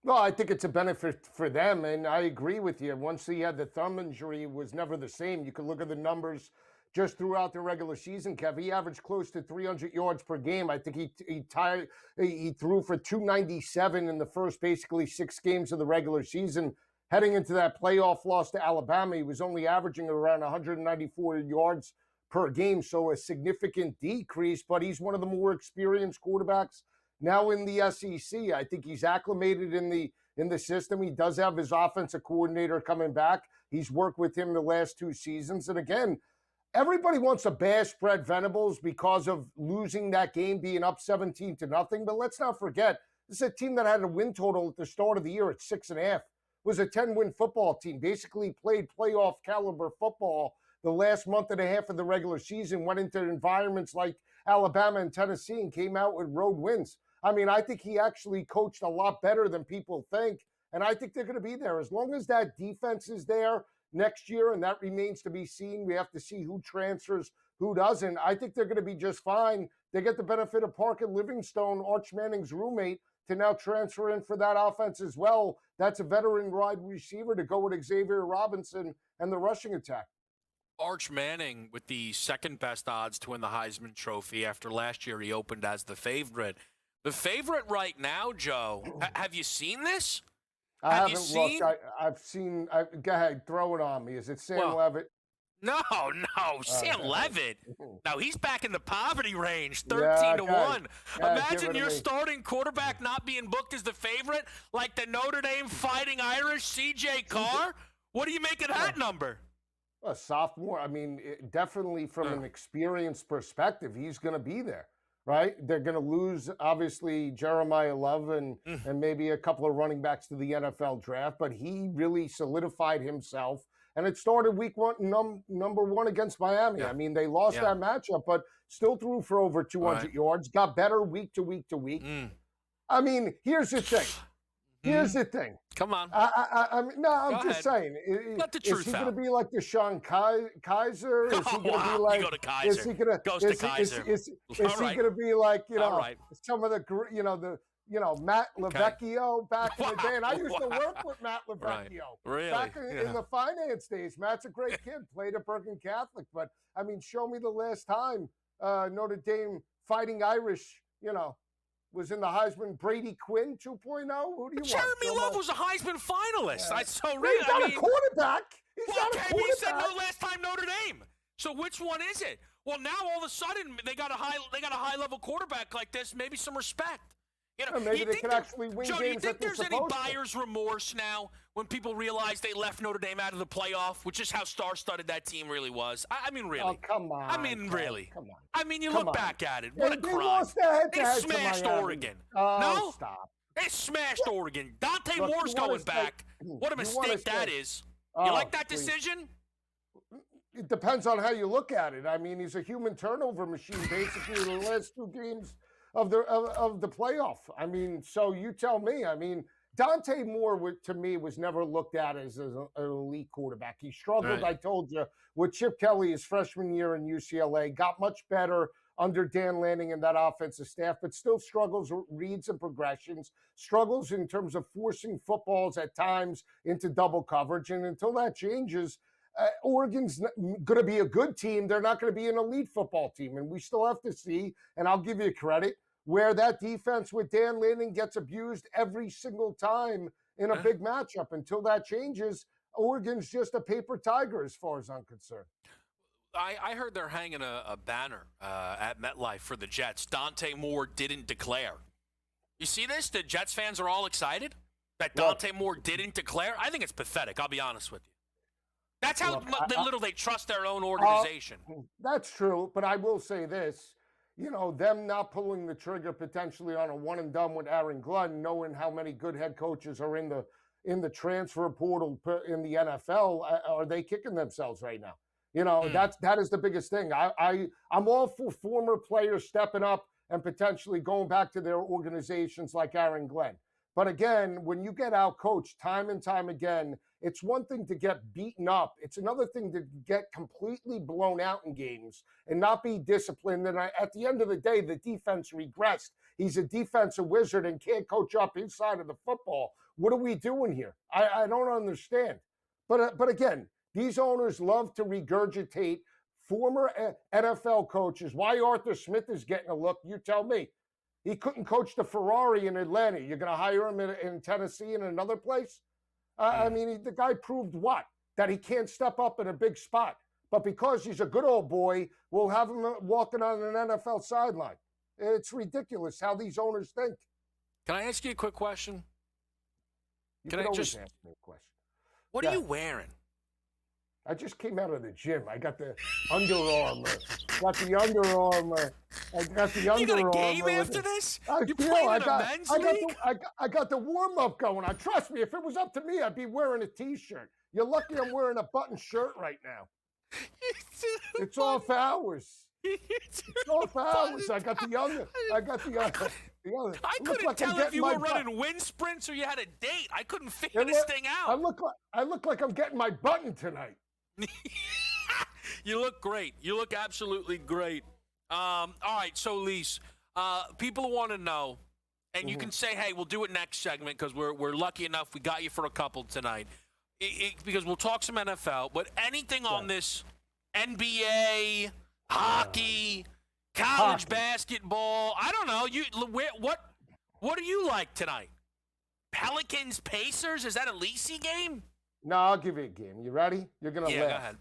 Speaker 8: Well, I think it's a benefit for them, and I agree with you. Once he had the thumb injury, it was never the same. You could look at the numbers just throughout the regular season, Kev. He averaged close to 300 yards per game. I think he threw for 297 in the first basically 6 games of the regular season. Heading into that playoff loss to Alabama, he was only averaging around 194 yards per game, so a significant decrease, but he's one of the more experienced quarterbacks now in the SEC. I think he's acclimated in the system. He does have his offensive coordinator coming back. He's worked with him the last 2 seasons. And again, everybody wants to bash Brett Venables because of losing that game, being up 17-0. But let's not forget, this is a team that had a win total at the start of the year at 6.5. Was a 10-win football team, basically played playoff caliber football the last month and a half of the regular season, went into environments like Alabama and Tennessee and came out with road wins. I mean, I think he actually coached a lot better than people think, and I think they're going to be there. As long as that defense is there next year, and that remains to be seen, we have to see who transfers, who doesn't. I think they're going to be just fine. They get the benefit of Parker Livingstone, Arch Manning's roommate, to now transfer in for that offense as well. That's a veteran wide receiver to go with Xavier Robinson and the rushing attack.
Speaker 7: Arch Manning with the second best odds to win the Heisman Trophy after last year he opened as the favorite. The favorite right now, Joe, have you seen this?
Speaker 8: I haven't looked. I've seen. Go ahead, throw it on me. Is it Sam Levitt?
Speaker 7: No, Sam Levitt. Now he's back in the poverty range, 13-1.
Speaker 8: Yeah,
Speaker 7: Imagine your starting quarterback not being booked as the favorite, like the Notre Dame Fighting Irish C.J. Carr. What do you make of that number?
Speaker 8: A sophomore. I mean, definitely from an experience perspective, he's going to be there, right? They're going to lose, obviously, Jeremiah Love and maybe a couple of running backs to the NFL draft, but he really solidified himself. And it started week one, number one against Miami.
Speaker 7: Yeah.
Speaker 8: I mean, they lost that matchup, but still threw for over 200 yards, got better week to week to week. I mean, here's the thing. Here's the thing.
Speaker 7: Come on.
Speaker 8: I'm just saying.
Speaker 7: Let the truth
Speaker 8: is he
Speaker 7: out.
Speaker 8: going to be like the Sean Kaiser? Is he going to be like?
Speaker 7: You go to Kaiser.
Speaker 8: Is he going to?
Speaker 7: Goes to Kaiser.
Speaker 8: Is he going to be like some of the Matt Lavecchio back in the day? And I used to work with Matt Lavecchio back in the finance days. Matt's a great kid. Played at Bergen Catholic, but I mean, show me the last time Notre Dame Fighting Irish, was in the Heisman. Brady Quinn 2.0. Who do you want?
Speaker 7: Jeremy Love was a Heisman finalist.
Speaker 8: He's not a quarterback. He's not a quarterback.
Speaker 7: He said no last time Notre Dame. So which one is it? Well, now all of a sudden they got a high level quarterback like this. Maybe some respect.
Speaker 8: Maybe they can actually win
Speaker 7: Joe,
Speaker 8: games.
Speaker 7: Do you think there's any
Speaker 8: supposed to.
Speaker 7: buyer's remorse now when people realize they left Notre Dame out of the playoff, which is how star-studded that team really was? I mean, really.
Speaker 8: Oh, come on.
Speaker 7: I mean, really.
Speaker 8: Come on.
Speaker 7: I mean, you look back at it. What a
Speaker 8: They
Speaker 7: crime.
Speaker 8: lost their head-to-head
Speaker 7: They
Speaker 8: to
Speaker 7: smashed
Speaker 8: Miami.
Speaker 7: Oregon.
Speaker 8: Oh,
Speaker 7: No?
Speaker 8: stop.
Speaker 7: They smashed Oregon. Dante
Speaker 8: Look,
Speaker 7: Moore's
Speaker 8: you wanna
Speaker 7: going
Speaker 8: say-
Speaker 7: back. What a
Speaker 8: you wanna
Speaker 7: mistake that
Speaker 8: say-
Speaker 7: is. You like that
Speaker 8: please.
Speaker 7: decision?
Speaker 8: It depends on how you look at it. I mean, he's a human turnover machine, basically, in the last two games of the playoff. I mean, so you tell me. I mean, Dante Moore, to me, was never looked at as an elite quarterback. He struggled,
Speaker 7: Right.
Speaker 8: I told you, with Chip Kelly his freshman year in UCLA, got much better under Dan Lanning and that offensive staff, but still struggles with reads and progressions, struggles in terms of forcing footballs at times into double coverage. And until that changes, Oregon's going to be a good team. They're not going to be an elite football team. And we still have to see, and I'll give you credit, where that defense with Dan Lanning gets abused every single time in a big matchup. Until that changes, Oregon's just a paper tiger as far as I'm concerned.
Speaker 7: I heard they're hanging a banner at MetLife for the Jets. Dante Moore didn't declare. You see this? The Jets fans are all excited that Dante Moore didn't declare. I think it's pathetic. I'll be honest with you. That's how little they trust their own organization.
Speaker 8: That's true, but I will say this. Them not pulling the trigger potentially on a one and done with Aaron Glenn, knowing how many good head coaches are in the transfer portal in the NFL, are they kicking themselves right now? That is the biggest thing. I'm all for former players stepping up and potentially going back to their organizations like Aaron Glenn. But again, when you get out coached time and time again, it's one thing to get beaten up. It's another thing to get completely blown out in games and not be disciplined. And at the end of the day, the defense regressed. He's a defensive wizard and can't coach up his side of the football. What are we doing here? I don't understand. But again, these owners love to regurgitate former NFL coaches. Why Arthur Smith is getting a look, you tell me. He couldn't coach the Ferrari in Atlanta. You're going to hire him in Tennessee in another place? I mean, the guy proved what? That he can't step up in a big spot. But because he's a good old boy, we'll have him walking on an NFL sideline. It's ridiculous how these owners think.
Speaker 7: Can I ask you a quick question?
Speaker 8: Can I just ask me a question?
Speaker 7: What are you wearing?
Speaker 8: I just came out of the gym. I got the Under Armour. I got the Under Armour.
Speaker 7: You got a game after this? You playing in a men's league?
Speaker 8: I got the warm-up going on. Trust me, if it was up to me, I'd be wearing a T-shirt. You're lucky I'm wearing a button shirt right now. It's off hours. It's off hours. I got the Under.
Speaker 7: I couldn't tell if you were running wind sprints or you had a date. I couldn't figure this thing out.
Speaker 8: I look like I'm getting my button tonight.
Speaker 7: You look great. You look absolutely great. All right, so Lise, people want to know, and you can say, hey, we'll do it next segment because we're lucky enough we got you for a couple tonight. Because we'll talk some NFL, but anything on this NBA, hockey, college basketball, I don't know. What do you like tonight? Pelicans, Pacers? Is that a Lisi game?
Speaker 8: No, I'll give you a game. You ready? You're going to laugh.
Speaker 7: Go ahead.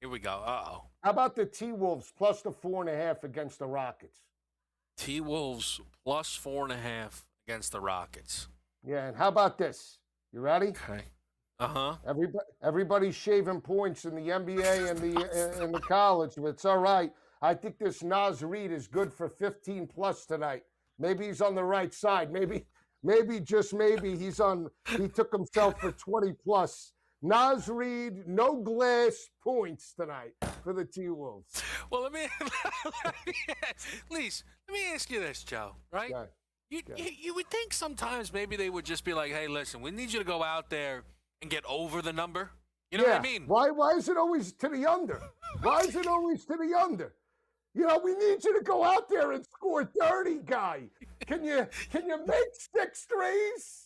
Speaker 7: Here we go. Uh-oh.
Speaker 8: How about the T-Wolves plus the 4.5 against the Rockets?
Speaker 7: T-Wolves plus 4.5 against the Rockets.
Speaker 8: Yeah, and how about this? You ready?
Speaker 7: Okay. Uh-huh.
Speaker 8: Everybody's shaving points in the NBA and the college, but it's all right. I think this Nas Reed is good for 15 plus tonight. Maybe he's on the right side. Maybe just maybe he took himself for 20 plus. Nas Reed, no glass points tonight for the T-Wolves.
Speaker 7: Well, let me ask you this, Joe, right? You would think sometimes maybe they would just be like, hey, listen, we need you to go out there and get over the number. You know what I mean?
Speaker 8: Why is it always to the under? Why is it always to the under? You know, we need you to go out there and score 30, guy. Can you make 6 threes?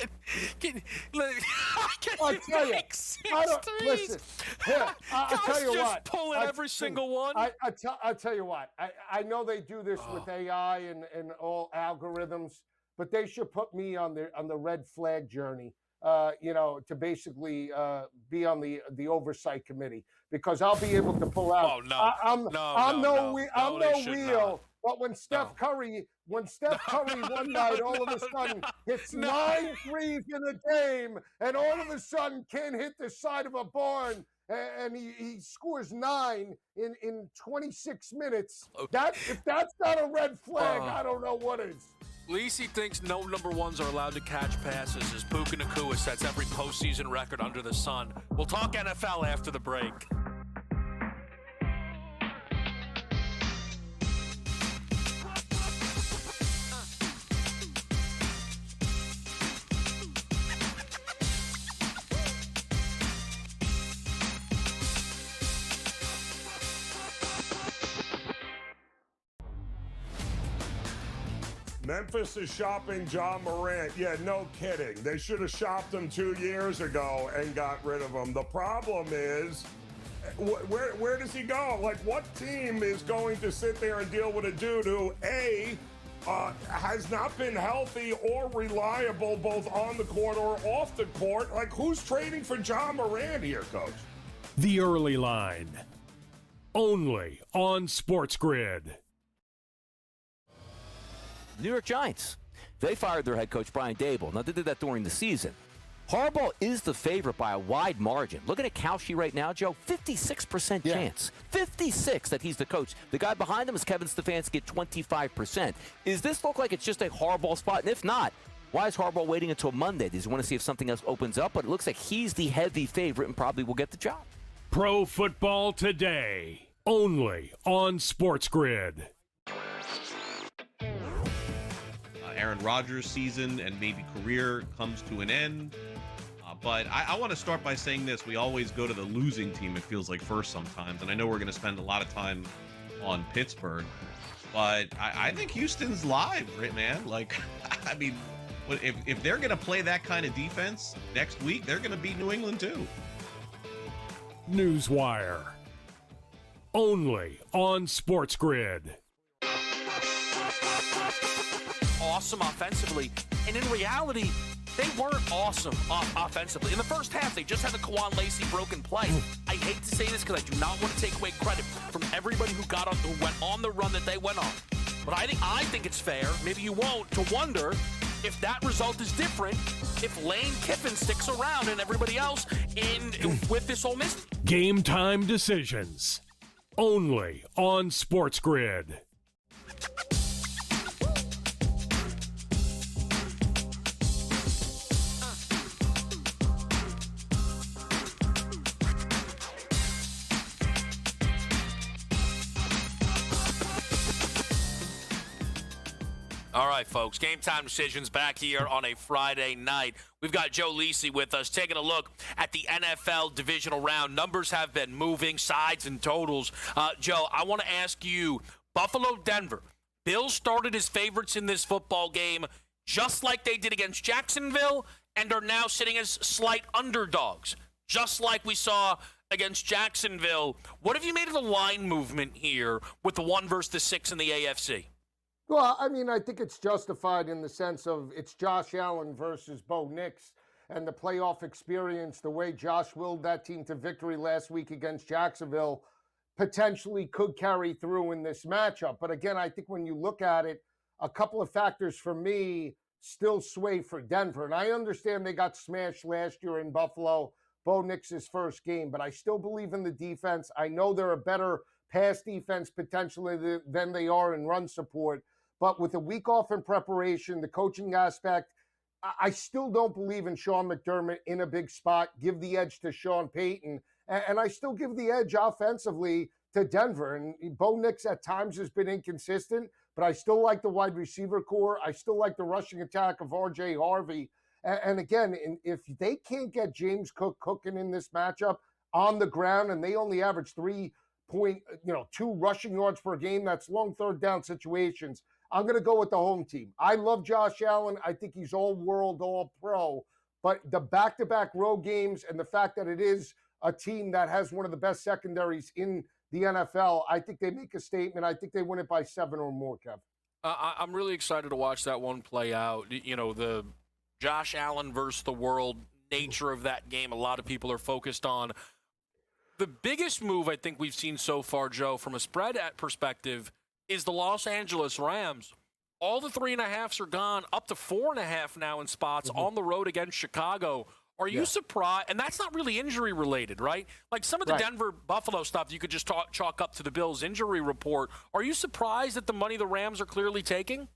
Speaker 7: I'll
Speaker 8: Listen, here, I'll tell you what.
Speaker 7: Pulling every single one.
Speaker 8: I'll tell you what. I know they do this with AI and all algorithms, but they should put me on the red flag journey. To basically be on the oversight committee, because I'll be able to pull out.
Speaker 7: Oh no!
Speaker 8: I'm no wheel. But when Steph Curry one night all of a sudden hits 9 threes in a game, and all of a sudden can't hit the side of a barn, and he scores 9 in 26 minutes.
Speaker 7: Okay.
Speaker 8: If that's not a red flag, I don't know what is.
Speaker 7: Lisi thinks no number ones are allowed to catch passes as Puka Nacua sets every postseason record under the sun. We'll talk NFL after the break.
Speaker 6: Memphis is shopping John Morant. Yeah, no kidding. They should have shopped him 2 years ago and got rid of him. The problem is, where does he go? Like, what team is going to sit there and deal with a dude who, A, has not been healthy or reliable both on the court or off the court? Like, who's trading for John Morant here, Coach?
Speaker 3: The Early Line. Only on SportsGrid.
Speaker 5: New York Giants. They fired their head coach, Brian Dable. Now, they did that during the season. Harbaugh is the favorite by a wide margin. Looking at Kalshi right now, Joe, 56% chance. 56 that he's the coach. The guy behind him is Kevin Stefanski at 25%. Is this look like it's just a Harbaugh spot? And if not, why is Harbaugh waiting until Monday? Does he want to see if something else opens up? But it looks like he's the heavy favorite and probably will get the job.
Speaker 3: Pro Football Today. Only on SportsGrid.
Speaker 4: Aaron Rodgers' season and maybe career comes to an end. But I want to start by saying this. We always go to the losing team, it feels like, first sometimes. And I know we're going to spend a lot of time on Pittsburgh. But I think Houston's live, right, man? Like, I mean, if they're going to play that kind of defense next week, they're going to beat New England too.
Speaker 3: Newswire. Only on SportsGrid.
Speaker 7: Awesome offensively, and in reality, they weren't awesome offensively. In the first half, they just had the Kwan Lacey broken play. I hate to say this because I do not want to take away credit from everybody who went on the run that they went on. But I think it's fair, maybe you won't, to wonder if that result is different if Lane Kiffin sticks around and everybody else with this Ole Miss.
Speaker 3: Game time decisions. Only on SportsGrid.
Speaker 7: All right, folks, Game Time Decisions back here on a Friday night. We've got Joe Lisi with us, taking a look at the NFL divisional round. Numbers have been moving, sides and totals. Joe, I want to ask you, Buffalo-Denver. Bills started as favorites in this football game, just like they did against Jacksonville, and are now sitting as slight underdogs, just like we saw against Jacksonville. What have you made of the line movement here with the 1 versus the 6 in the AFC?
Speaker 8: Well, I mean, I think it's justified in the sense of it's Josh Allen versus Bo Nix. and the playoff experience, the way Josh willed that team to victory last week against Jacksonville, potentially could carry through in this matchup. But again, I think when you look at it, a couple of factors for me still sway for Denver. And I understand they got smashed last year in Buffalo, Bo Nix's first game, but I still believe in the defense. I know they're a better pass defense potentially than they are in run support. But with a week off in preparation, the coaching aspect, I still don't believe in Sean McDermott in a big spot. Give the edge to Sean Payton. And I still give the edge offensively to Denver. And Bo Nix at times has been inconsistent, but I still like the wide receiver core. I still like the rushing attack of R.J. Harvey. And again, if they can't get James Cook cooking in this matchup on the ground, and they only average 2 rushing yards per game, that's long third down situations, I'm going to go with the home team. I love Josh Allen. I think he's all world, all pro. But the back-to-back road games and the fact that it is a team that has one of the best secondaries in the NFL, I think they make a statement. I think they win it by 7 or more, Kev.
Speaker 7: I'm really excited to watch that one play out. You know, the Josh Allen versus the world nature of that game, a lot of people are focused on. The biggest move I think we've seen so far, Joe, from a spread perspective, is the Los Angeles Rams. All the 3.5s are gone, up to 4.5 now in spots on the road against Chicago. Are you surprised? And that's not really injury related, right? Like some of the Denver Buffalo stuff, you could just chalk up to the Bills' injury report. Are you surprised at the money the Rams are clearly taking?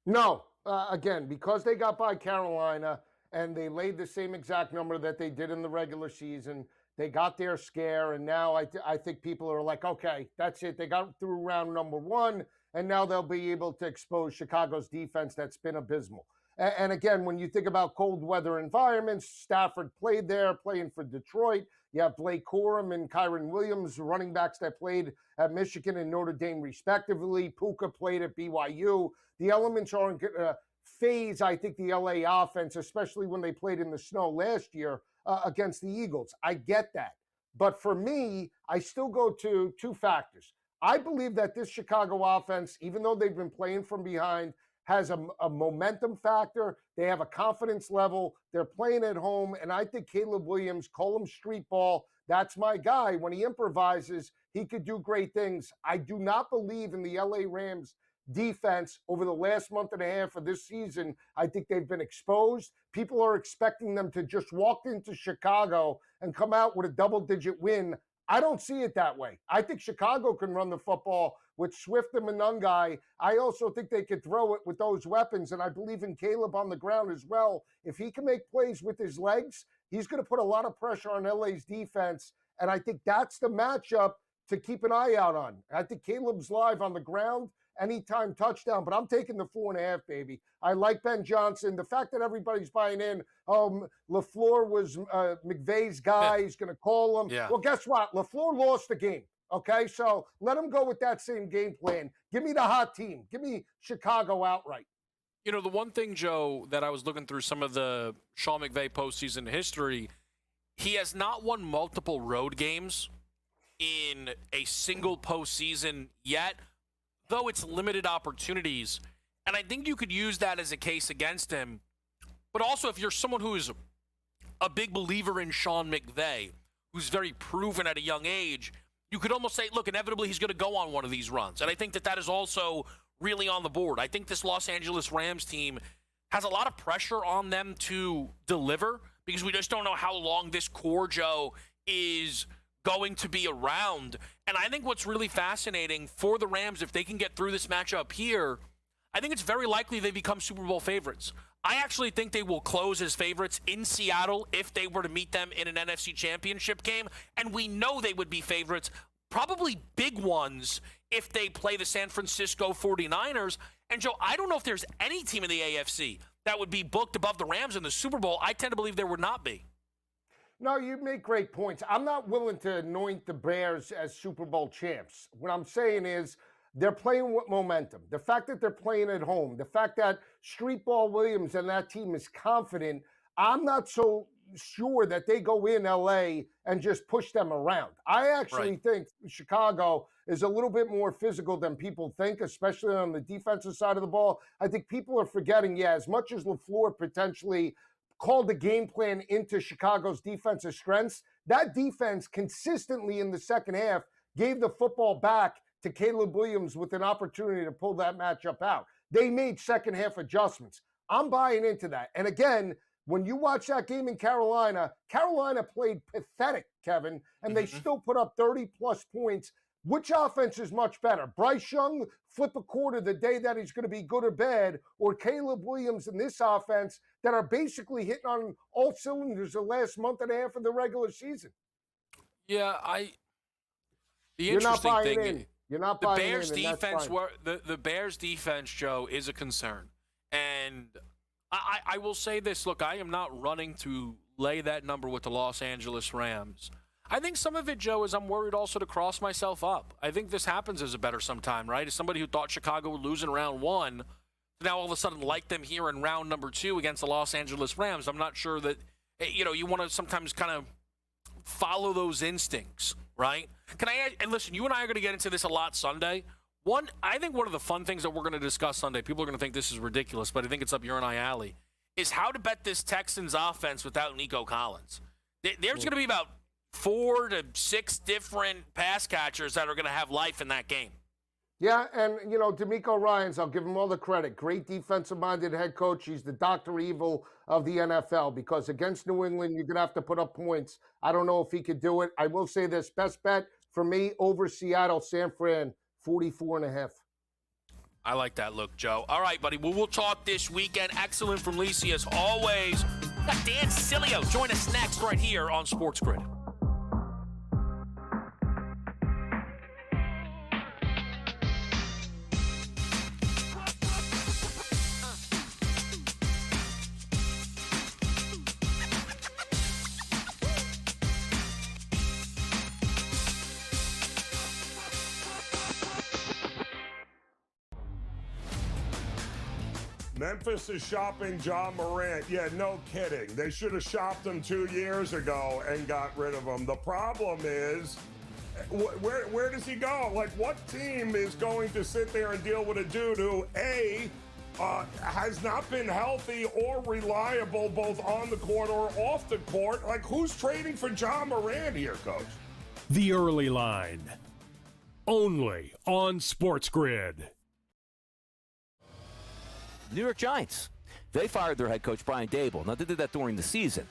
Speaker 8: No. Again, because they got by Carolina and they laid the same exact number that they did in the regular season, they got their scare, and now I think people are like, okay, that's it. They got through round number 1, and now they'll be able to expose Chicago's defense that's been abysmal. And again, when you think about cold weather environments, Stafford played there, playing for Detroit. You have Blake Corum and Kyron Williams, running backs that played at Michigan and Notre Dame respectively. Puka played at BYU. The elements aren't going to phase, I think, the LA offense, especially when they played in the snow last year against the Eagles. I get that. But for me, I still go to 2 factors. I believe that this Chicago offense, even though they've been playing from behind, has a momentum factor. They have a confidence level. They're playing at home. And I think Caleb Williams, call him street ball, that's my guy. When he improvises, he could do great things. I do not believe in the LA Rams defense over the last month and a half of this season. I think they've been exposed. People are expecting them to just walk into Chicago and come out with a double-digit win. I don't see it that way. I think Chicago can run the football with Swift and Monungai. I also think they could throw it with those weapons, and I believe in Caleb on the ground as well. If he can make plays with his legs, he's going to put a lot of pressure on LA's defense, and I think that's the matchup to keep an eye out on. I think Caleb's live on the ground, anytime touchdown, but I'm taking the 4.5, baby. I like Ben Johnson. The fact that everybody's buying in, LaFleur was McVay's guy. He's going to call him.
Speaker 7: Yeah.
Speaker 8: Well, guess what? LaFleur lost the game. Okay, so let him go with that same game plan. Give me the hot team. Give me Chicago outright.
Speaker 7: You know, the one thing, Joe, that I was looking through some of the Sean McVay postseason history, he has not won multiple road games in a single postseason yet, though it's limited opportunities. And I think you could use that as a case against him. But also, if you're someone who's a big believer in Sean McVay, who's very proven at a young age, you could almost say, look, inevitably he's going to go on one of these runs. And I think that is also really on the board. I think this Los Angeles Rams team has a lot of pressure on them to deliver because we just don't know how long this core, Joe, is going to be around. And I think what's really fascinating for the Rams, if they can get through this matchup here, I think it's very likely they become Super Bowl favorites. I actually think they will close as favorites in Seattle if they were to meet them in an NFC Championship game. And we know they would be favorites, probably big ones, if they play the San Francisco 49ers. And, Joe, I don't know if there's any team in the AFC that would be booked above the Rams in the Super Bowl. I tend to believe there would not be.
Speaker 8: No, you make great points. I'm not willing to anoint the Bears as Super Bowl champs. What I'm saying is they're playing with momentum. The fact that they're playing at home, the fact that Streetball Williams and that team is confident, I'm not so sure that they go in LA and just push them around. I actually think Chicago is a little bit more physical than people think, especially on the defensive side of the ball. I think people are forgetting, as much as LaFleur potentially called the game plan into Chicago's defensive strengths. That defense consistently in the second half gave the football back to Caleb Williams with an opportunity to pull that matchup out. They made second half adjustments. I'm buying into that. And again, when you watch that game in Carolina, Carolina played pathetic, Kevin, and they still put up 30-plus points. Which offense is much better? Bryce Young flip a quarter the day that he's going to be good or bad, or Caleb Williams in this offense that are basically hitting on all cylinders the last month and a half of the regular season?
Speaker 7: Yeah,
Speaker 8: You're not buying in. You're not buying in.
Speaker 7: The Bears defense, Joe, is a concern. And I will say this. Look, I am not running to lay that number with the Los Angeles Rams. I think some of it, Joe, is I'm worried also to cross myself up. I think this happens as a better sometime, right? As somebody who thought Chicago would lose in round one, now all of a sudden like them here in round number 2 against the Los Angeles Rams. I'm not sure that, you want to sometimes kind of follow those instincts, right? And listen, you and I are going to get into this a lot Sunday. I think one of the fun things that we're going to discuss Sunday, people are going to think this is ridiculous, but I think it's up your and I alley, is how to bet this Texans offense without Nico Collins. There's going to be about 4 to 6 different pass catchers that are going to have life in that game.
Speaker 8: Yeah, and, DeMeco Ryans, I'll give him all the credit. Great defensive-minded head coach. He's the Dr. Evil of the NFL because against New England, you're going to have to put up points. I don't know if he could do it. I will say this, best bet for me over Seattle, San Fran, 44.5.
Speaker 7: I like that look, Joe. All right, buddy. Well, we'll talk this weekend. Excellent from Lisi as always. We got Dan Cilio. Join us next right here on Sports Grid.
Speaker 6: Memphis is shopping John Morant. Yeah, no kidding. They should have shopped him 2 years ago and got rid of him. The problem is, where does he go? Like, what team is going to sit there and deal with a dude who, A, has not been healthy or reliable both on the court or off the court? Like, who's trading for John Morant here, Coach?
Speaker 3: The Early Line. Only on Sports Grid.
Speaker 5: New York Giants. They fired their head coach, Brian Dable. Now, they did that during the season.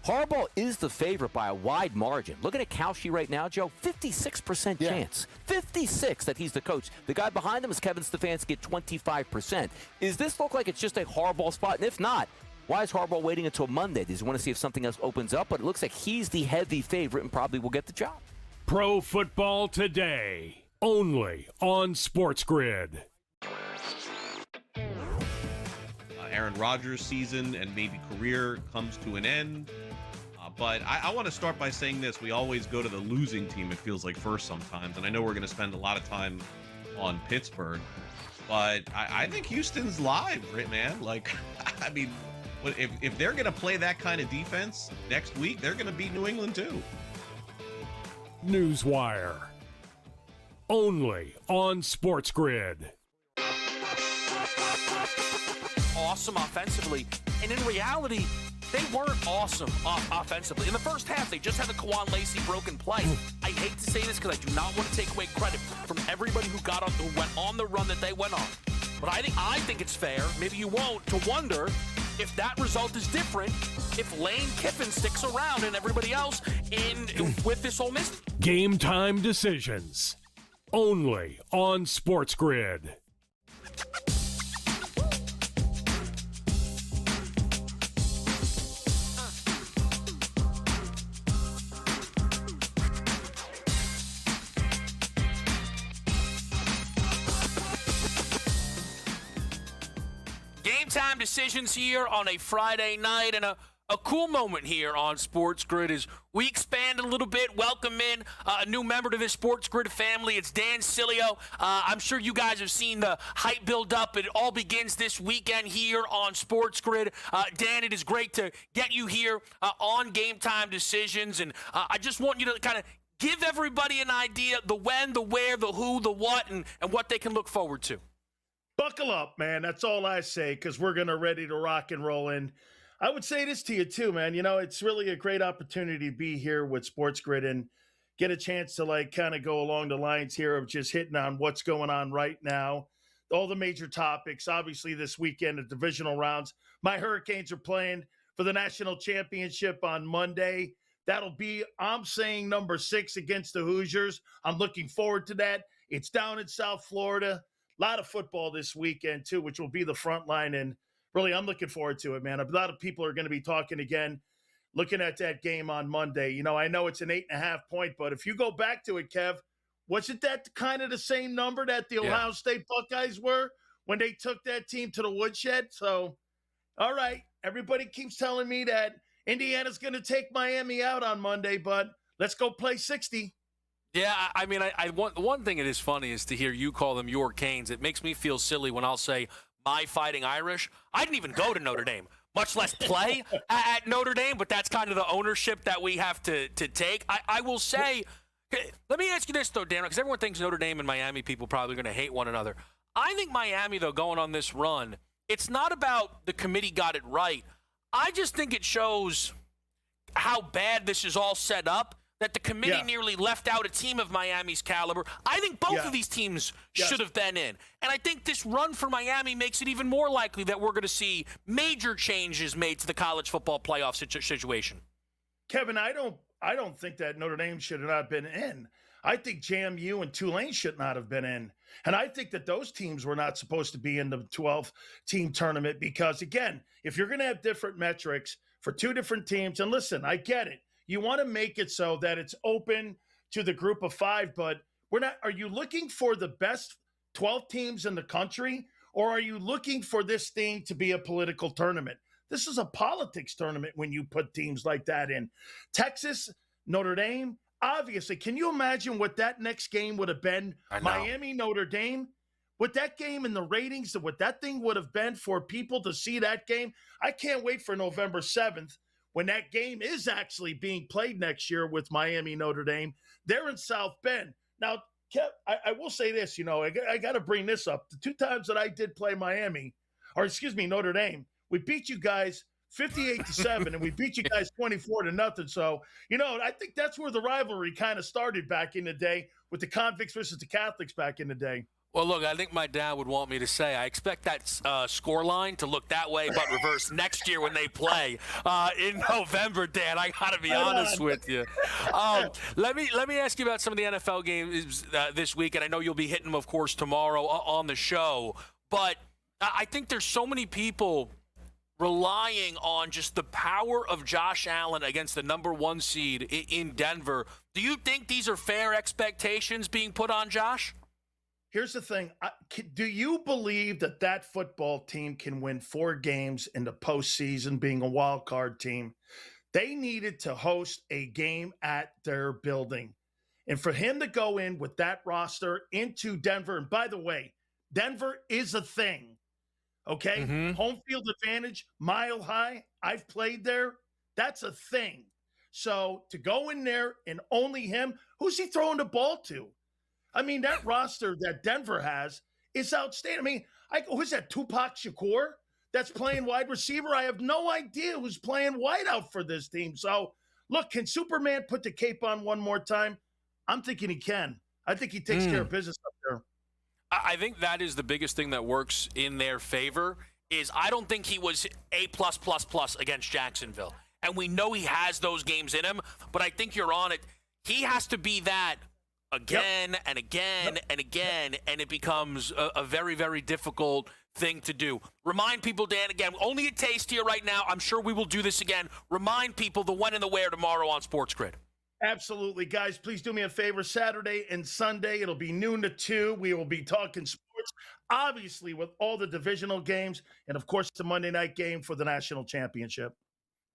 Speaker 5: Harbaugh is the favorite by a wide margin. Looking at Kalshi right now, Joe, 56% chance. 56 that he's the coach. The guy behind him is Kevin Stefanski at 25%. Is this look like it's just a Harbaugh spot? And if not, why is Harbaugh waiting until Monday? Does he want to see if something else opens up? But it looks like he's the heavy favorite and probably will get the job.
Speaker 3: Pro Football Today. Only on Sports Grid.
Speaker 4: Aaron Rodgers' season and maybe career comes to an end. But I want to start by saying this. We always go to the losing team, it feels like, first sometimes. And I know we're going to spend a lot of time on Pittsburgh. But I think Houston's live, right, man? Like, I mean, if they're going to play that kind of defense next week, they're going to beat New England too.
Speaker 3: Newswire. Only on Sports Grid.
Speaker 7: Awesome offensively, and in reality, they weren't awesome offensively. In the first half, they just had the Kawan Lacey broken play. I hate to say this because I do not want to take away credit from everybody who went on the run that they went on. But I think it's fair, maybe you won't, to wonder if that result is different if Lane Kiffin sticks around and everybody else with this Ole Miss.
Speaker 3: Game time decisions. Only on Sports Grid.
Speaker 7: Time decisions here on a Friday night, and a cool moment here on Sports Grid is we expand a little bit, welcome in a new member to this Sports Grid family. It's Dan Cilio. I'm sure you guys have seen the hype build up. It all begins this weekend here on Sports Grid. Dan, it is great to get you here on Game Time Decisions, and I just want you to kind of give everybody an idea, the when, the where, the who, the what, and what they can look forward to.
Speaker 9: Buckle up, man. That's all I say, because we're going to ready to rock and roll in. I would say this to you too, man. You know, it's really a great opportunity to be here with Sports Grid and get a chance to like kind of go along the lines here of just hitting on what's going on right now. All the major topics. Obviously, this weekend, the divisional rounds. My Hurricanes are playing for the national championship on Monday. That'll be, I'm saying, number 6 against the Hoosiers. I'm looking forward to that. It's down in South Florida. A lot of football this weekend, too, which will be the front line. And really, I'm looking forward to it, man. A lot of people are going to be talking again, looking at that game on Monday. You know, I know it's an 8.5 point, but if you go back to it, Kev, wasn't that kind of the same number that the Ohio State Buckeyes were when they took that team to the woodshed? So, all right, everybody keeps telling me that Indiana's going to take Miami out on Monday, but let's go play 60.
Speaker 7: Yeah, I mean, one thing that is funny is to hear you call them your Canes. It makes me feel silly when I'll say my Fighting Irish. I didn't even go to Notre Dame, much less play at Notre Dame, but that's kind of the ownership that we have to take. I will say, let me ask you this, though, Dan, because everyone thinks Notre Dame and Miami people probably going to hate one another. I think Miami, though, going on this run, it's not about the committee got it right. I just think it shows how bad this is all set up, that the committee nearly left out a team of Miami's caliber. I think both of these teams should have been in. And I think this run for Miami makes it even more likely that we're going to see major changes made to the college football playoff situation.
Speaker 9: Kevin, I don't think that Notre Dame should have not been in. I think JMU and Tulane should not have been in. And I think that those teams were not supposed to be in the 12-team tournament because, again, if you're going to have different metrics for two different teams, and listen, I get it. You want to make it so that it's open to the group of 5, but we're not. Are you looking for the best 12 teams in the country, or are you looking for this thing to be a political tournament? This is a politics tournament when you put teams like that in. Texas, Notre Dame, obviously. Can you imagine what that next game would have been? Miami, Notre Dame? With that game and the ratings, what that thing would have been for people to see that game. I can't wait for November 7th when that game is actually being played next year with Miami, Notre Dame. They're in South Bend. Now, Kev, I will say this, you know, I got to bring this up. The 2 times that I did play Notre Dame, we beat you guys 58-7, and we beat you guys 24-0. So, you know, I think that's where the rivalry kind of started back in the day with the convicts versus the Catholics back in the day.
Speaker 7: Well, look, I think my dad would want me to say I expect that score line to look that way but reverse next year when they play in November, Dan. I got to be honest with you. Let me ask you about some of the NFL games this week, and I know you'll be hitting them, of course, tomorrow on the show. But I think there's so many people relying on just the power of Josh Allen against the number 1 seed in Denver. Do you think these are fair expectations being put on Josh?
Speaker 9: Here's the thing. Do you believe that football team can win 4 games in the postseason, being a wild card team? They needed to host a game at their building. And for him to go in with that roster into Denver, and by the way, Denver is a thing, okay? Mm-hmm. Home field advantage, Mile High, I've played there. That's a thing. So to go in there and only him, who's he throwing the ball to? I mean, that roster that Denver has is outstanding. I mean, who's that, Tupac Shakur that's playing wide receiver? I have no idea who's playing wide out for this team. So, look, can Superman put the cape on one more time? I'm thinking he can. I think he takes care of business up there.
Speaker 7: I think that is the biggest thing that works in their favor is I don't think he was A+++ against Jacksonville. And we know he has those games in him, but I think you're on it. He has to be that again and again and again, and it becomes a very, very difficult thing to do. Remind people, Dan, again, only a taste here right now. I'm sure we will do this again. Remind people the when and the where tomorrow on SportsGrid.
Speaker 9: Absolutely, guys. Please do me a favor. Saturday and Sunday, it'll be noon to 2. We will be talking sports, obviously, with all the divisional games, and, of course, the Monday night game for the national championship.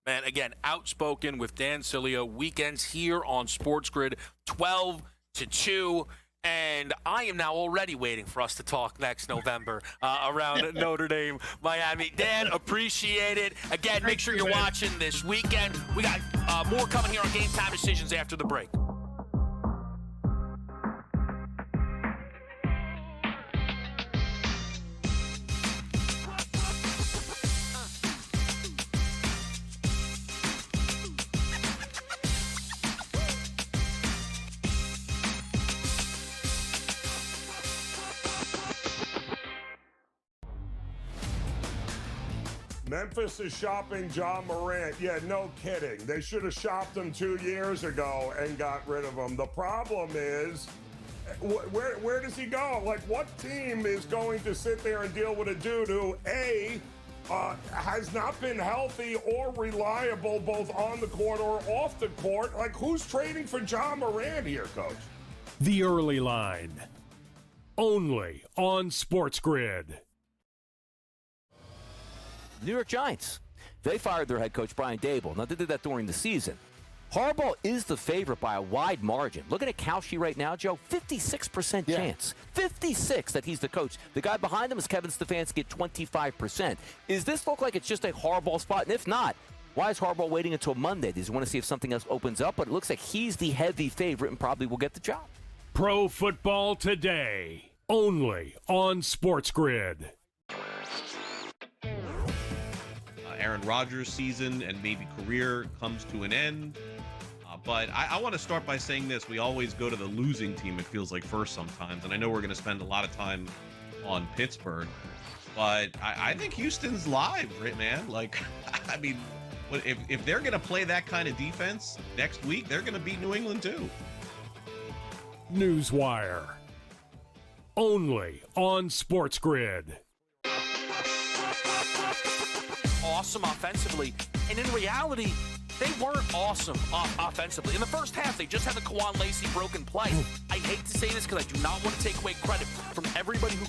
Speaker 7: Man, again, outspoken with Dan Cilio. Weekends here on SportsGrid, 12 to 2, and I am now already waiting for us to talk next November around Notre Dame, Miami. Dan, appreciate it. Again, make sure you're watching this weekend. We got more coming here on Game Time Decisions after the break.
Speaker 6: Memphis is shopping John Morant. Yeah, no kidding. They should have shopped him 2 years ago and got rid of him. The problem is, where does he go? Like, what team is going to sit there and deal with a dude who, A, has not been healthy or reliable both on the court or off the court? Like, who's trading for John Morant here, Coach?
Speaker 3: The Early Line. Only on SportsGrid.
Speaker 5: New York Giants. They fired their head coach, Brian Dable. Now, they did that during the season. Harbaugh is the favorite by a wide margin. Looking at Kalshi right now, Joe, 56% chance. 56 that he's the coach. The guy behind him is Kevin Stefanski at 25%. Is this look like it's just a Harbaugh spot? And if not, why is Harbaugh waiting until Monday? Does he want to see if something else opens up? But it looks like he's the heavy favorite and probably will get the job.
Speaker 3: Pro Football Today. Only on SportsGrid.
Speaker 4: Aaron Rodgers' season and maybe career comes to an end. But I want to start by saying this. We always go to the losing team, it feels like, first sometimes. And I know we're going to spend a lot of time on Pittsburgh. But I think Houston's live, right, man? Like, I mean, if they're going to play that kind of defense next week, they're going to beat New England too.
Speaker 3: Newswire. Only on SportsGrid.
Speaker 7: Awesome offensively, and in reality, they weren't awesome offensively. In the first half, they just had the Kawan Lacey broken play. I hate to say this because I do not want to take away credit from everybody who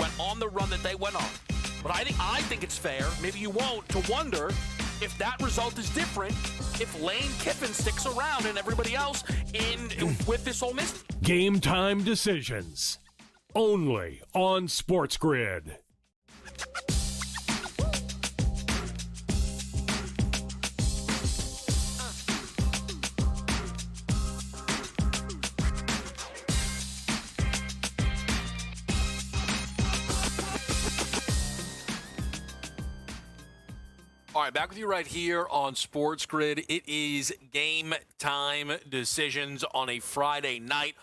Speaker 7: went on the run that they went on. But I think it's fair, maybe you won't, to wonder if that result is different if Lane Kiffin sticks around and everybody else with this Ole Miss.
Speaker 3: Game time decisions. Only on SportsGrid.
Speaker 7: All right, back with you right here on SportsGrid. It is game time decisions on a Friday night.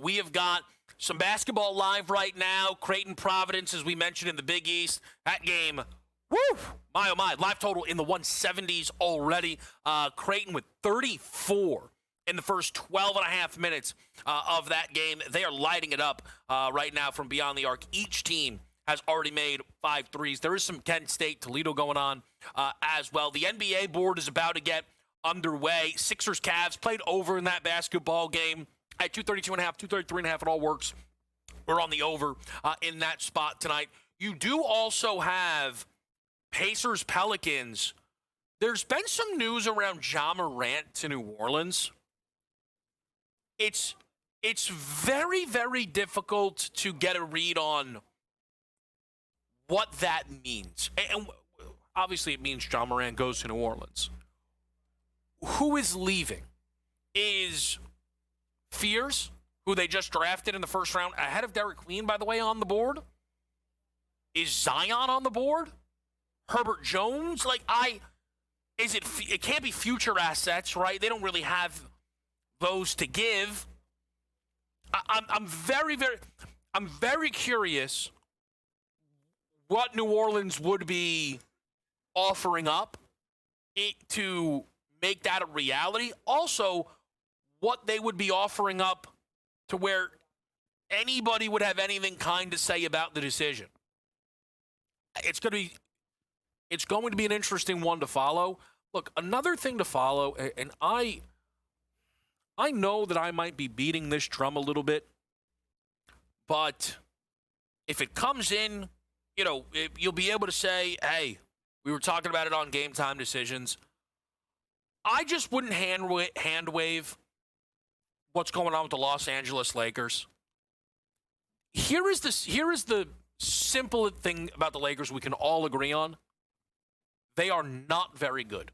Speaker 7: We have got some basketball live right now. Creighton Providence, as we mentioned in the Big East. That game, woo, my oh my, live total in the 170s already. Creighton with 34 in the first 12 and a half minutes of that game. They are lighting it up right now from beyond the arc. Each team has already made 5 threes. There is some Kent State, Toledo going on as well. The NBA board is about to get underway. Sixers Cavs played over in that basketball game at 232.5, 233.5. It all works. We're on the over in that spot tonight. You do also have Pacers Pelicans. There's been some news around Ja Morant to New Orleans. It's very, very difficult to get a read on what that means. And obviously it means Ja Morant goes to New Orleans. Who is leaving? Is Fears, who they just drafted in the first round, ahead of Derek Queen, by the way, on the board? Is Zion on the board? Herbert Jones? It can't be future assets, right? They don't really have those to give. I'm very curious what New Orleans would be offering up to make that a reality. Also, what they would be offering up to where anybody would have anything kind to say about the decision. It's going to be an interesting one to follow. Look, another thing to follow, and I know that I might be beating this drum a little bit, but if it comes in, you'll be able to say, hey, we were talking about it on Game Time Decisions. I just wouldn't hand wave what's going on with the Los Angeles Lakers. Here is the simple thing about the Lakers we can all agree on. They are not very good.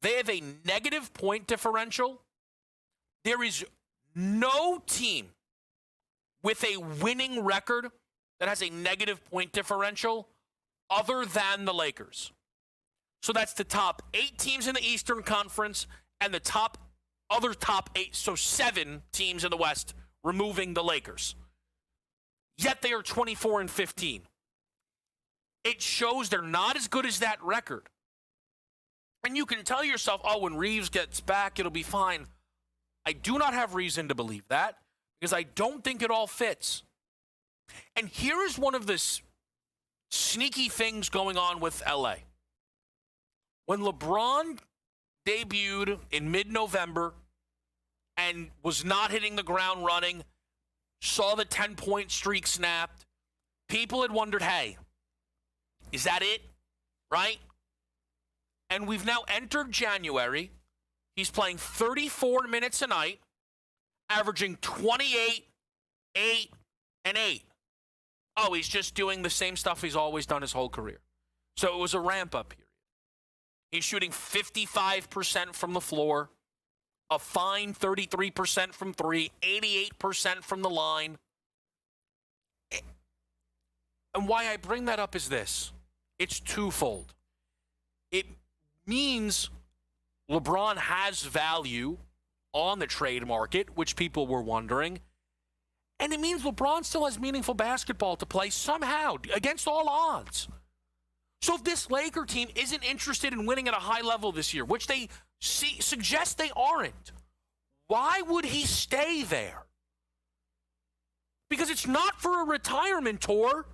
Speaker 7: They have a negative point differential. There is no team with a winning record that has a negative point differential other than the Lakers. So that's the top 8 teams in the Eastern Conference and the other top 8, so 7 teams in the West, removing the Lakers. Yet they are 24-15. it shows they're not as good as that record. And you can tell yourself, oh, when Reeves gets back, it'll be fine. I do not have reason to believe that because I don't think it all fits. And here is one of the sneaky things going on with LA. When LeBron debuted in mid-November and was not hitting the ground running, saw the 10-point streak snapped, people had wondered, hey, is that it? Right? And we've now entered January. He's playing 34 minutes a night, averaging 28, 8, and 8. Oh, he's just doing the same stuff he's always done his whole career. So it was a ramp-up period. He's shooting 55% from the floor, a fine 33% from three, 88% from the line. And why I bring that up is this. It's twofold. It means LeBron has value on the trade market, which people were wondering. And it means LeBron still has meaningful basketball to play somehow against all odds. So if this Laker team isn't interested in winning at a high level this year, which they suggest they aren't, why would he stay there? Because it's not for a retirement tour.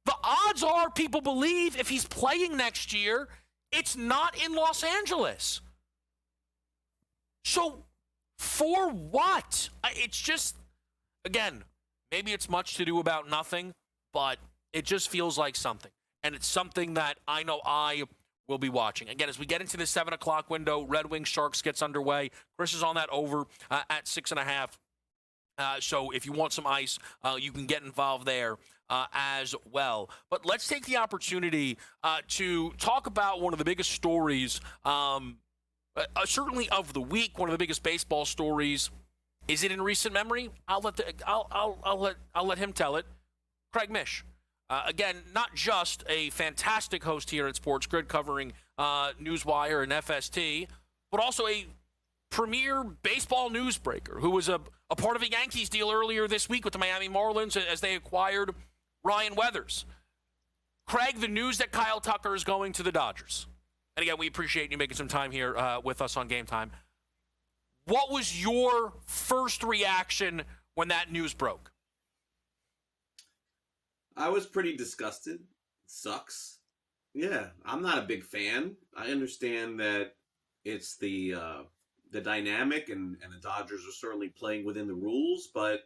Speaker 7: The odds are people believe if he's playing next year, it's not in Los Angeles. So for what? It's just, again, maybe it's much to do about nothing, but it just feels like something. And it's something that I know I will be watching. Again, as we get into the 7 o'clock window, Red Wings Sharks gets underway. Chris is on that over at 6.5. So if you want some ice, you can get involved there as well. But let's take the opportunity to talk about one of the biggest stories, certainly of the week, one of the biggest baseball stories. Is it in recent memory? I'll let him tell it. Craig Mish. Again, not just a fantastic host here at SportsGrid covering Newswire and FST, but also a premier baseball newsbreaker who was a part of a Yankees deal earlier this week with the Miami Marlins as they acquired Ryan Weathers. Craig, the news that Kyle Tucker is going to the Dodgers. And again, we appreciate you making some time here with us on Game Time. What was your first reaction when that news broke?
Speaker 10: I was pretty disgusted. It sucks. Yeah, I'm not a big fan. I understand that it's the dynamic, and the Dodgers are certainly playing within the rules, but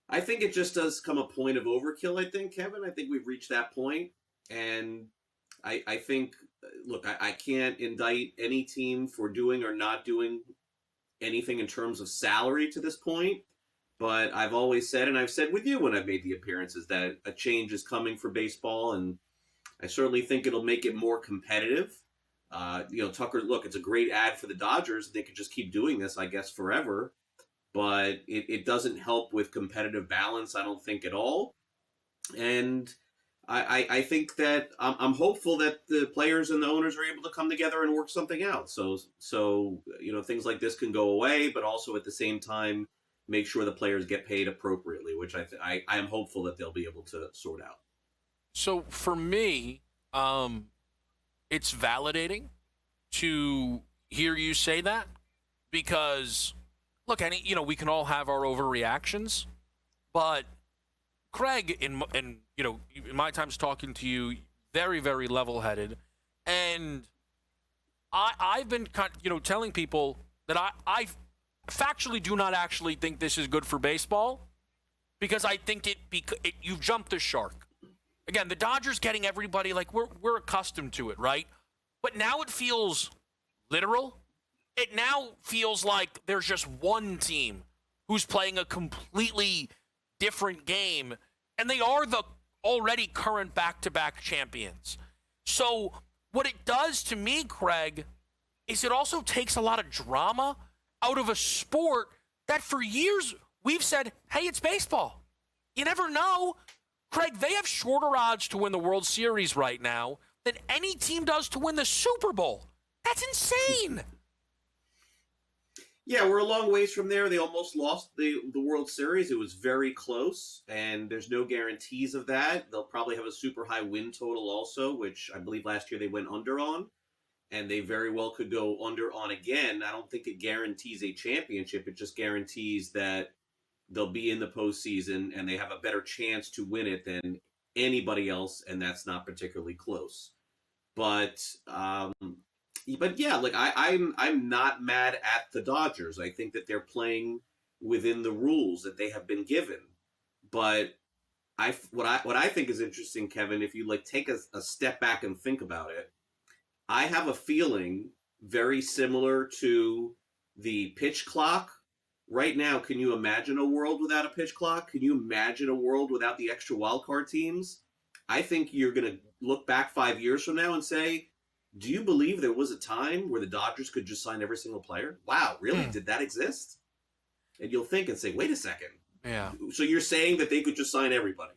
Speaker 10: I think it just does come a point of overkill, I think, Kevin. I think we've reached that point, and I think, look, I can't indict any team for doing or not doing anything in terms of salary to this point. But I've always said, and I've said with you when I've made the appearances, that a change is coming for baseball, and I certainly think it'll make it more competitive. Tucker, look, it's a great ad for the Dodgers. They could just keep doing this, I guess, forever. But it doesn't help with competitive balance, I don't think, at all. And I think that I'm hopeful that the players and the owners are able to come together and work something out. So things like this can go away, but also at the same time, make sure the players get paid appropriately, which I am hopeful that they'll be able to sort out. So
Speaker 7: for me, it's validating to hear you say that because, look, we can all have our overreactions, but Craig, in my times talking to you, very, very level-headed, and I've been telling people that I factually do not actually think this is good for baseball because I think you've jumped the shark. Again, the Dodgers getting everybody, like we're accustomed to it, right? But now it feels literal. It now feels like there's just one team who's playing a completely different game, and they are the already current back-to-back champions. So what it does to me, Craig, is it also takes a lot of drama out of a sport that for years we've said, hey, it's baseball. You never know. Craig, they have shorter odds to win the World Series right now than any team does to win the Super Bowl. That's insane.
Speaker 10: Yeah, we're a long ways from there. They almost lost the World Series. It was very close, and there's no guarantees of that. They'll probably have a super high win total also, which I believe last year they went under on, and they very well could go under on again. I don't think it guarantees a championship. It just guarantees that they'll be in the postseason, and they have a better chance to win it than anybody else, and that's not particularly close. But yeah, like I'm not mad at the Dodgers. I think that they're playing within the rules that they have been given. But what I think is interesting, Kevin, if you like take a step back and think about it, I have a feeling very similar to the pitch clock. Right now, can you imagine a world without a pitch clock? Can you imagine a world without the extra wildcard teams? I think you're going to look back 5 years from now and say, do you believe there was a time where the Dodgers could just sign every single player? Wow, really? Did that exist? And you'll think and say, wait a second.
Speaker 7: Yeah.
Speaker 10: So you're saying that they could just sign everybody.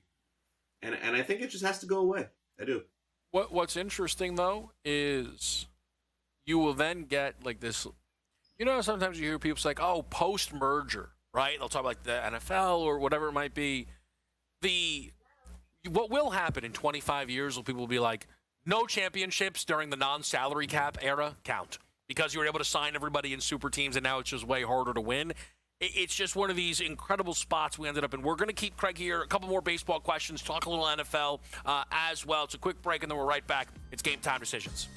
Speaker 10: And I think it just has to go away. I do.
Speaker 7: What's interesting, though, is you will then get like this. You know, sometimes you hear people say, oh, post-merger, right? They'll talk about like the NFL or whatever it might be. What will happen in 25 years will people will be like, no championships during the non-salary cap era count because you were able to sign everybody in super teams, and now it's just way harder to win. It's just one of these incredible spots we ended up in. We're going to keep Craig here. A couple more baseball questions, talk a little NFL as well. It's a quick break, and then we're right back. It's Game Time Decisions.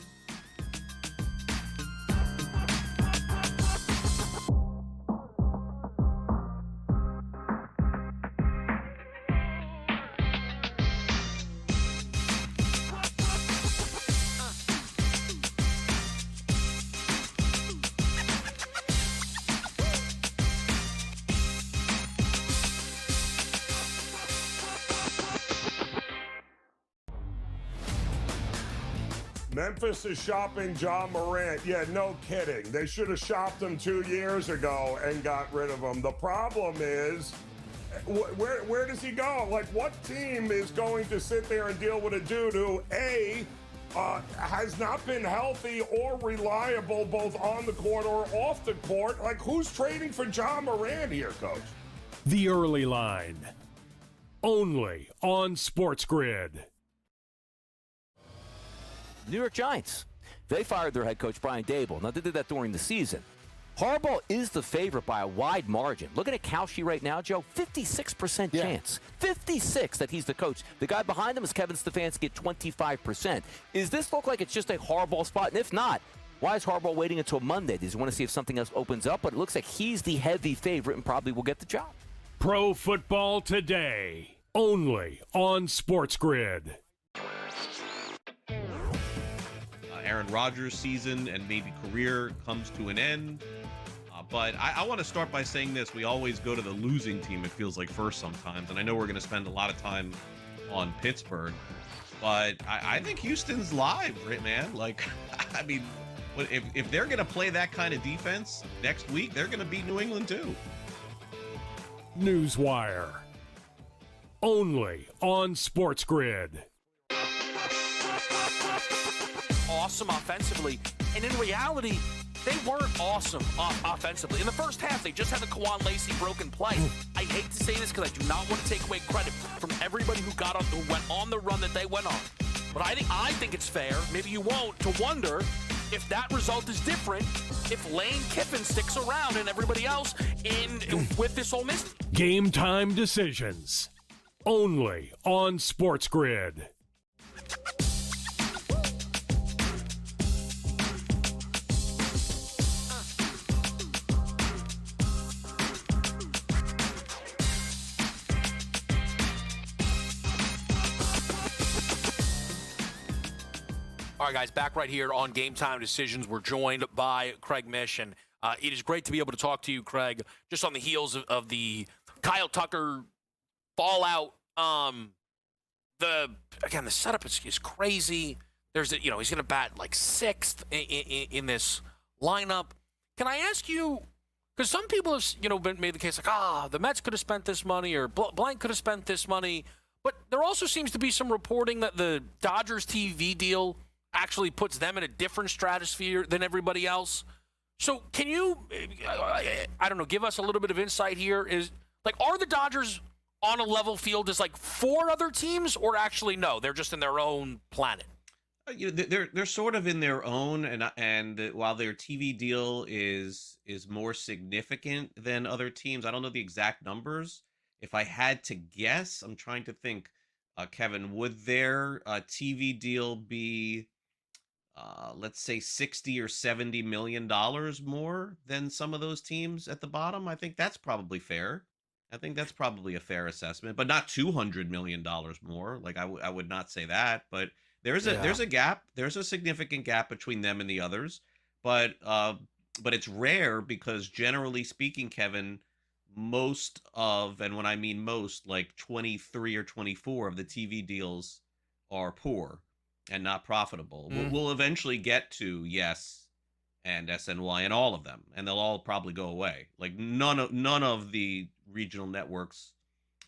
Speaker 6: Memphis is shopping John Morant. Yeah, no kidding. They should have shopped him 2 years ago and got rid of him. The problem is, where does he go? Like, what team is going to sit there and deal with a dude who, A, has not been healthy or reliable both on the court or off the court? Like, who's trading for John Morant here, Coach?
Speaker 3: The Early Line. Only on SportsGrid.
Speaker 5: New York Giants. They fired their head coach, Brian Dable. Now, they did that during the season. Harbaugh is the favorite by a wide margin. Looking at Kalshi right now, Joe, 56% chance. 56 that he's the coach. The guy behind him is Kevin Stefanski at 25%. Is this look like it's just a Harbaugh spot? And if not, why is Harbaugh waiting until Monday? Does he want to see if something else opens up? But it looks like he's the heavy favorite and probably will get the job.
Speaker 3: Pro Football Today. Only on SportsGrid.
Speaker 4: Aaron Rodgers' season and maybe career comes to an end. But I want to start by saying this. We always go to the losing team, it feels like, first sometimes. And I know we're going to spend a lot of time on Pittsburgh. But I think Houston's live, right, man? Like, I mean, if they're going to play that kind of defense next week, they're going to beat New England too.
Speaker 3: Newswire. Only on SportsGrid.
Speaker 7: Awesome offensively, and in reality, they weren't awesome offensively. In the first half, they just had the Kawan Lacey broken play. I hate to say this because I do not want to take away credit from everybody who went on the run that they went on. But I think it's fair, maybe you won't, to wonder if that result is different if Lane Kiffin sticks around and everybody else with this Ole Miss.
Speaker 3: Game Time Decisions. Only on SportsGrid.
Speaker 7: All right, guys, back right here on Game Time Decisions. We're joined by Craig Mish, and it is great to be able to talk to you, Craig, just on the heels of the Kyle Tucker fallout. The setup is crazy. He's going to bat like sixth in this lineup. Can I ask you, because some people have made the case like, the Mets could have spent this money or blank could have spent this money, but there also seems to be some reporting that the Dodgers TV deal actually puts them in a different stratosphere than everybody else. So can you, I don't know, give us a little bit of insight here? Is like, are the Dodgers on a level field as like 4 other teams, or actually no, they're just in their own planet?
Speaker 4: They're sort of in their own, and while their TV deal is more significant than other teams, I don't know the exact numbers. If I had to guess, I'm trying to think, Kevin, would their TV deal be, let's say, 60 or 70 million dollars more than some of those teams at the bottom? I think that's probably fair. I think that's probably a fair assessment, but not $200 million more. Like I would not say that, but there's a gap. There's a significant gap between them and the others, but it's rare because generally speaking, Kevin, most of, and when I mean most, like 23 or 24 of the TV deals are poor and not profitable. We'll eventually get to Yes and SNY and all of them, and they'll all probably go away. Like none of the regional networks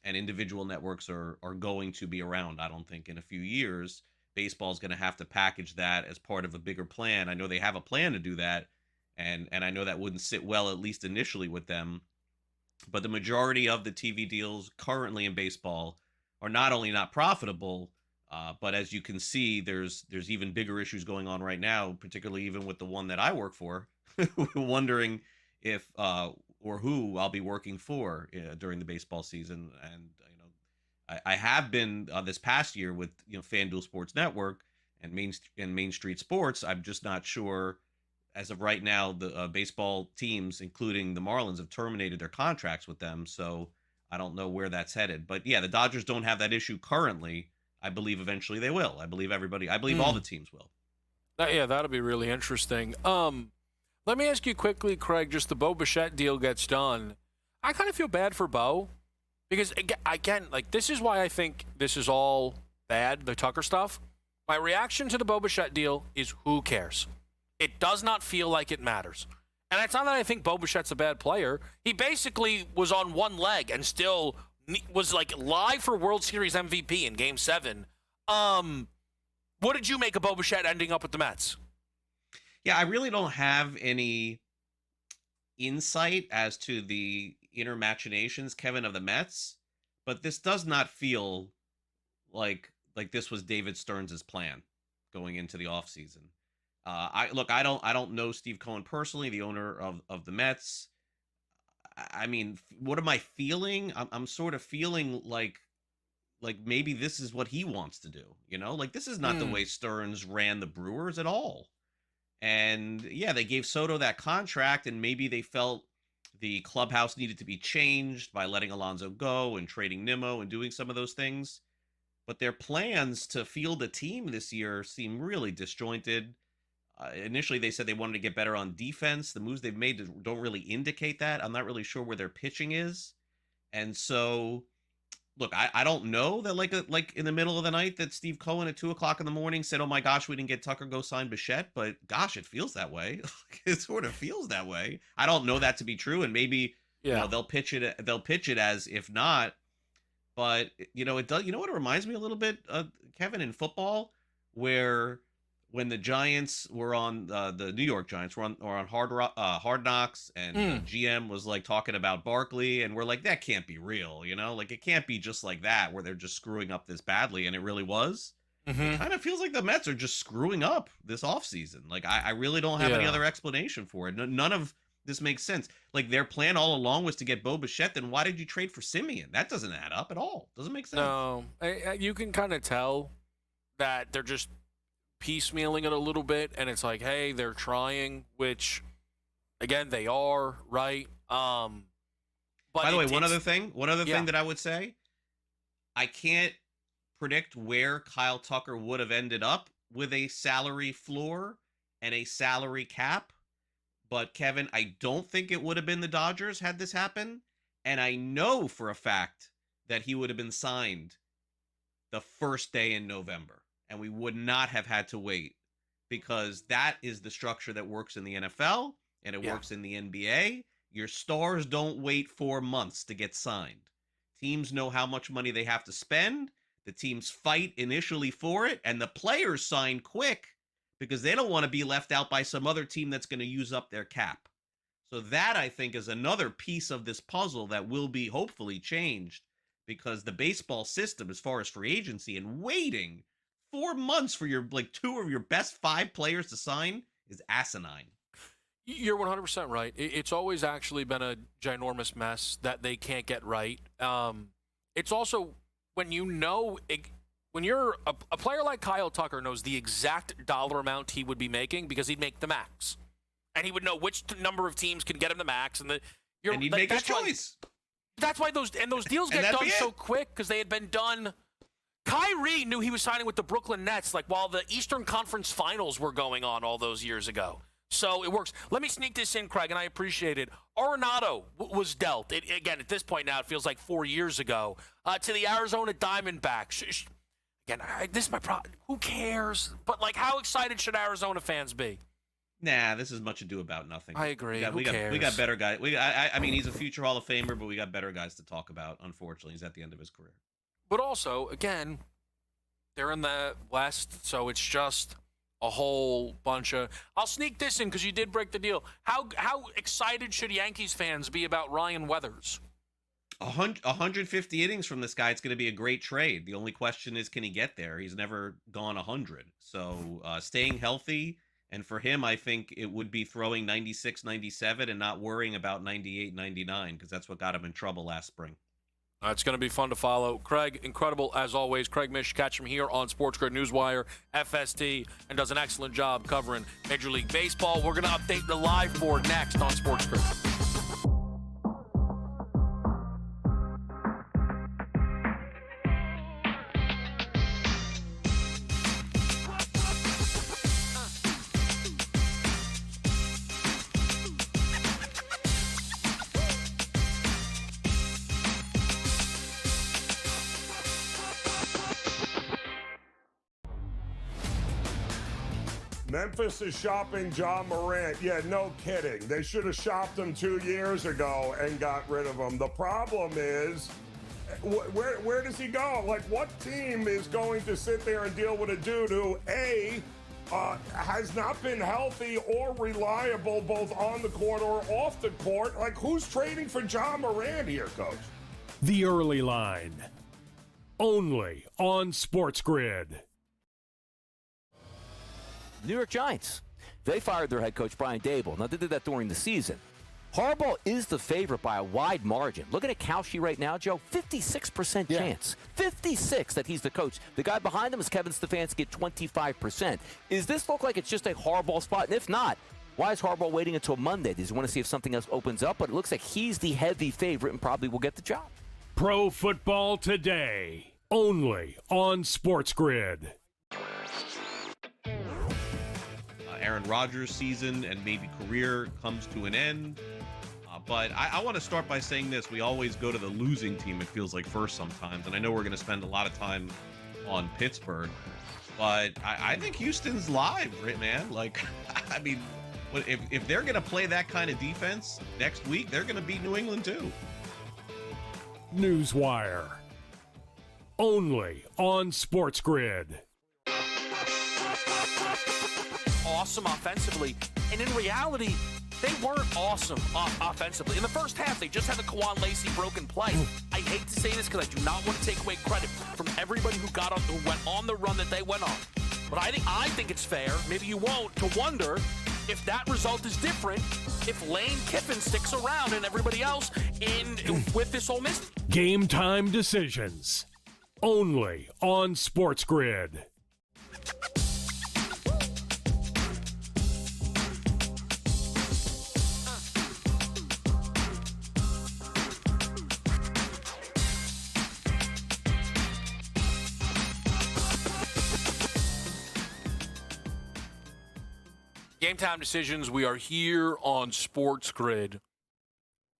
Speaker 4: and individual networks are going to be around, I don't think, in a few years. Baseball's going to have to package that as part of a bigger plan. I know they have a plan to do that, and I know that wouldn't sit well, at least initially, with them. But the majority of the TV deals currently in baseball are not only not profitable, but as you can see, there's even bigger issues going on right now, particularly even with the one that I work for, wondering if or who I'll be working for during the baseball season. And I have been this past year with FanDuel Sports Network and Main Street Sports. I'm just not sure as of right now. The baseball teams, including the Marlins, have terminated their contracts with them, so I don't know where that's headed. But yeah, the Dodgers don't have that issue currently. I believe eventually they will. I believe all the teams will.
Speaker 7: Yeah, that'll be really interesting. Let me ask you quickly, Craig, just the Bo Bichette deal gets done. I kind of feel bad for Bo because, again, like, this is why I think this is all bad, the Tucker stuff. My reaction to the Bo Bichette deal is who cares? It does not feel like it matters. And it's not that I think Bo Bichette's a bad player. He basically was on one leg and still was like live for World Series MVP in Game 7. What did you make of Bo Bichette ending up with the Mets?
Speaker 4: Yeah, I really don't have any insight as to the inner machinations, Kevin, of the Mets, but this does not feel like this was David Stearns' plan going into the offseason. I don't know Steve Cohen personally, the owner of the Mets. I mean, what am I feeling? I'm sort of feeling like maybe this is what he wants to do. Like, this is not the way Stearns ran the Brewers at all. And yeah, they gave Soto that contract, and maybe they felt the clubhouse needed to be changed by letting Alonso go and trading Nimmo and doing some of those things. But their plans to field a team this year seem really disjointed. Initially, they said they wanted to get better on defense. The moves they've made don't really indicate that. I'm not really sure where their pitching is. And so, look, I don't know that like in the middle of the night that Steve Cohen at 2:00 in the morning said, "Oh my gosh, we didn't get Tucker, go sign Bichette." But gosh, it feels that way. It sort of feels that way. I don't know that to be true, and maybe they'll pitch it as if not. But it does. You know what it reminds me a little bit, Kevin, in football, where when the Giants were on the New York Giants were on Hard Knocks, and GM was like talking about Barkley, and we're like, that can't be real, like it can't be just like that where they're just screwing up this badly, and it really was. It kind of feels like the Mets are just screwing up this offseason. Like I really don't have any other explanation for it. None of this makes sense. Like, their plan all along was to get Bo Bichette, then why did you trade for Simeon? That doesn't add up at all. Doesn't make sense.
Speaker 7: No, you can kind of tell that they're just piecemealing it a little bit, and it's like, hey, they're trying, which again they are, right? But
Speaker 4: by the way, one other thing that I would say, I can't predict where Kyle Tucker would have ended up with a salary floor and a salary cap, but Kevin, I don't think it would have been the Dodgers had this happen, and I know for a fact that he would have been signed the first day in November. And we would not have had to wait, because that is the structure that works in the NFL and it works in the NBA. Your stars don't wait 4 months to get signed. Teams know how much money they have to spend. The teams fight initially for it, and the players sign quick because they don't want to be left out by some other team that's going to use up their cap. So that, I think, is another piece of this puzzle that will be hopefully changed, because the baseball system, as far as free agency and waiting 4 months for your two of your best 5 players to sign is asinine.
Speaker 7: You're 100% right. It's always actually been a ginormous mess that they can't get right. It's also when when you're a player like Kyle Tucker knows the exact dollar amount he would be making because he'd make the max. And he would know which number of teams can get him the max. And
Speaker 4: he'd make his choice.
Speaker 7: That's why those deals get done so quick, because they had been done. Kyrie knew he was signing with the Brooklyn Nets while the Eastern Conference Finals were going on all those years ago. So it works. Let me sneak this in, Craig, and I appreciate it. Arenado was dealt. Again, at this point now, it feels like 4 years ago, to the Arizona Diamondbacks. Again, this is my problem. Who cares? But, how excited should Arizona fans be?
Speaker 4: Nah, this is much ado about nothing.
Speaker 7: I agree.
Speaker 4: We got better guys. I mean, he's a future Hall of Famer, but we got better guys to talk about. Unfortunately, he's at the end of his career.
Speaker 7: But also, again, they're in the West, so it's just a whole bunch of. I'll sneak this in because you did break the deal. How excited should Yankees fans be about Ryan Weathers?
Speaker 4: 150 innings from this guy. It's going to be a great trade. The only question is, can he get there? He's never gone 100. So staying healthy. And for him, I think it would be throwing 96, 97 and not worrying about 98, 99, because that's what got him in trouble last spring.
Speaker 7: It's going to be fun to follow. Craig, incredible as always. Craig Mish, catch him here on SportsGrid Newswire, FST, and does an excellent job covering Major League Baseball. We're going to update the live board next on SportsGrid.
Speaker 6: Memphis is shopping John Morant. Yeah, no kidding. They should have shopped him 2 years ago and got rid of him. The problem is, where does he go? What team is going to sit there and deal with a dude who, A, has not been healthy or reliable both on the court or off the court? Who's trading for John Morant here, Coach?
Speaker 3: The Early Line. Only on SportsGrid.
Speaker 5: New York Giants, they fired their head coach, Brian Dable. Now, they did that during the season. Harbaugh is the favorite by a wide margin. Looking at Kalshi right now, Joe, 56% chance. 56 that he's the coach. The guy behind him is Kevin Stefanski at 25%. Does this look like it's just a Harbaugh spot? And if not, why is Harbaugh waiting until Monday? Does he want to see if something else opens up? But it looks like he's the heavy favorite and probably will get the job.
Speaker 3: Pro Football Today, only on SportsGrid.
Speaker 4: Aaron Rodgers' season and maybe career comes to an end. But I want to start by saying this. We always go to the losing team, it feels like, first sometimes. And I know we're going to spend a lot of time on Pittsburgh. But I think Houston's live, right, man? I mean, if they're going to play that kind of defense next week, they're going to beat New England too.
Speaker 3: Newswire. Only on SportsGrid.
Speaker 7: Awesome offensively, and in reality, they weren't awesome offensively. In the first half, they just had the Kwan Lacey broken play. I hate to say this because I do not want to take away credit from everybody who went on the run that they went on. But I think it's fair, maybe you won't, to wonder if that result is different if Lane Kiffin sticks around and everybody else with this Ole Miss.
Speaker 3: Game time decisions. Only on SportsGrid.
Speaker 7: Game time decisions. We are here on SportsGrid.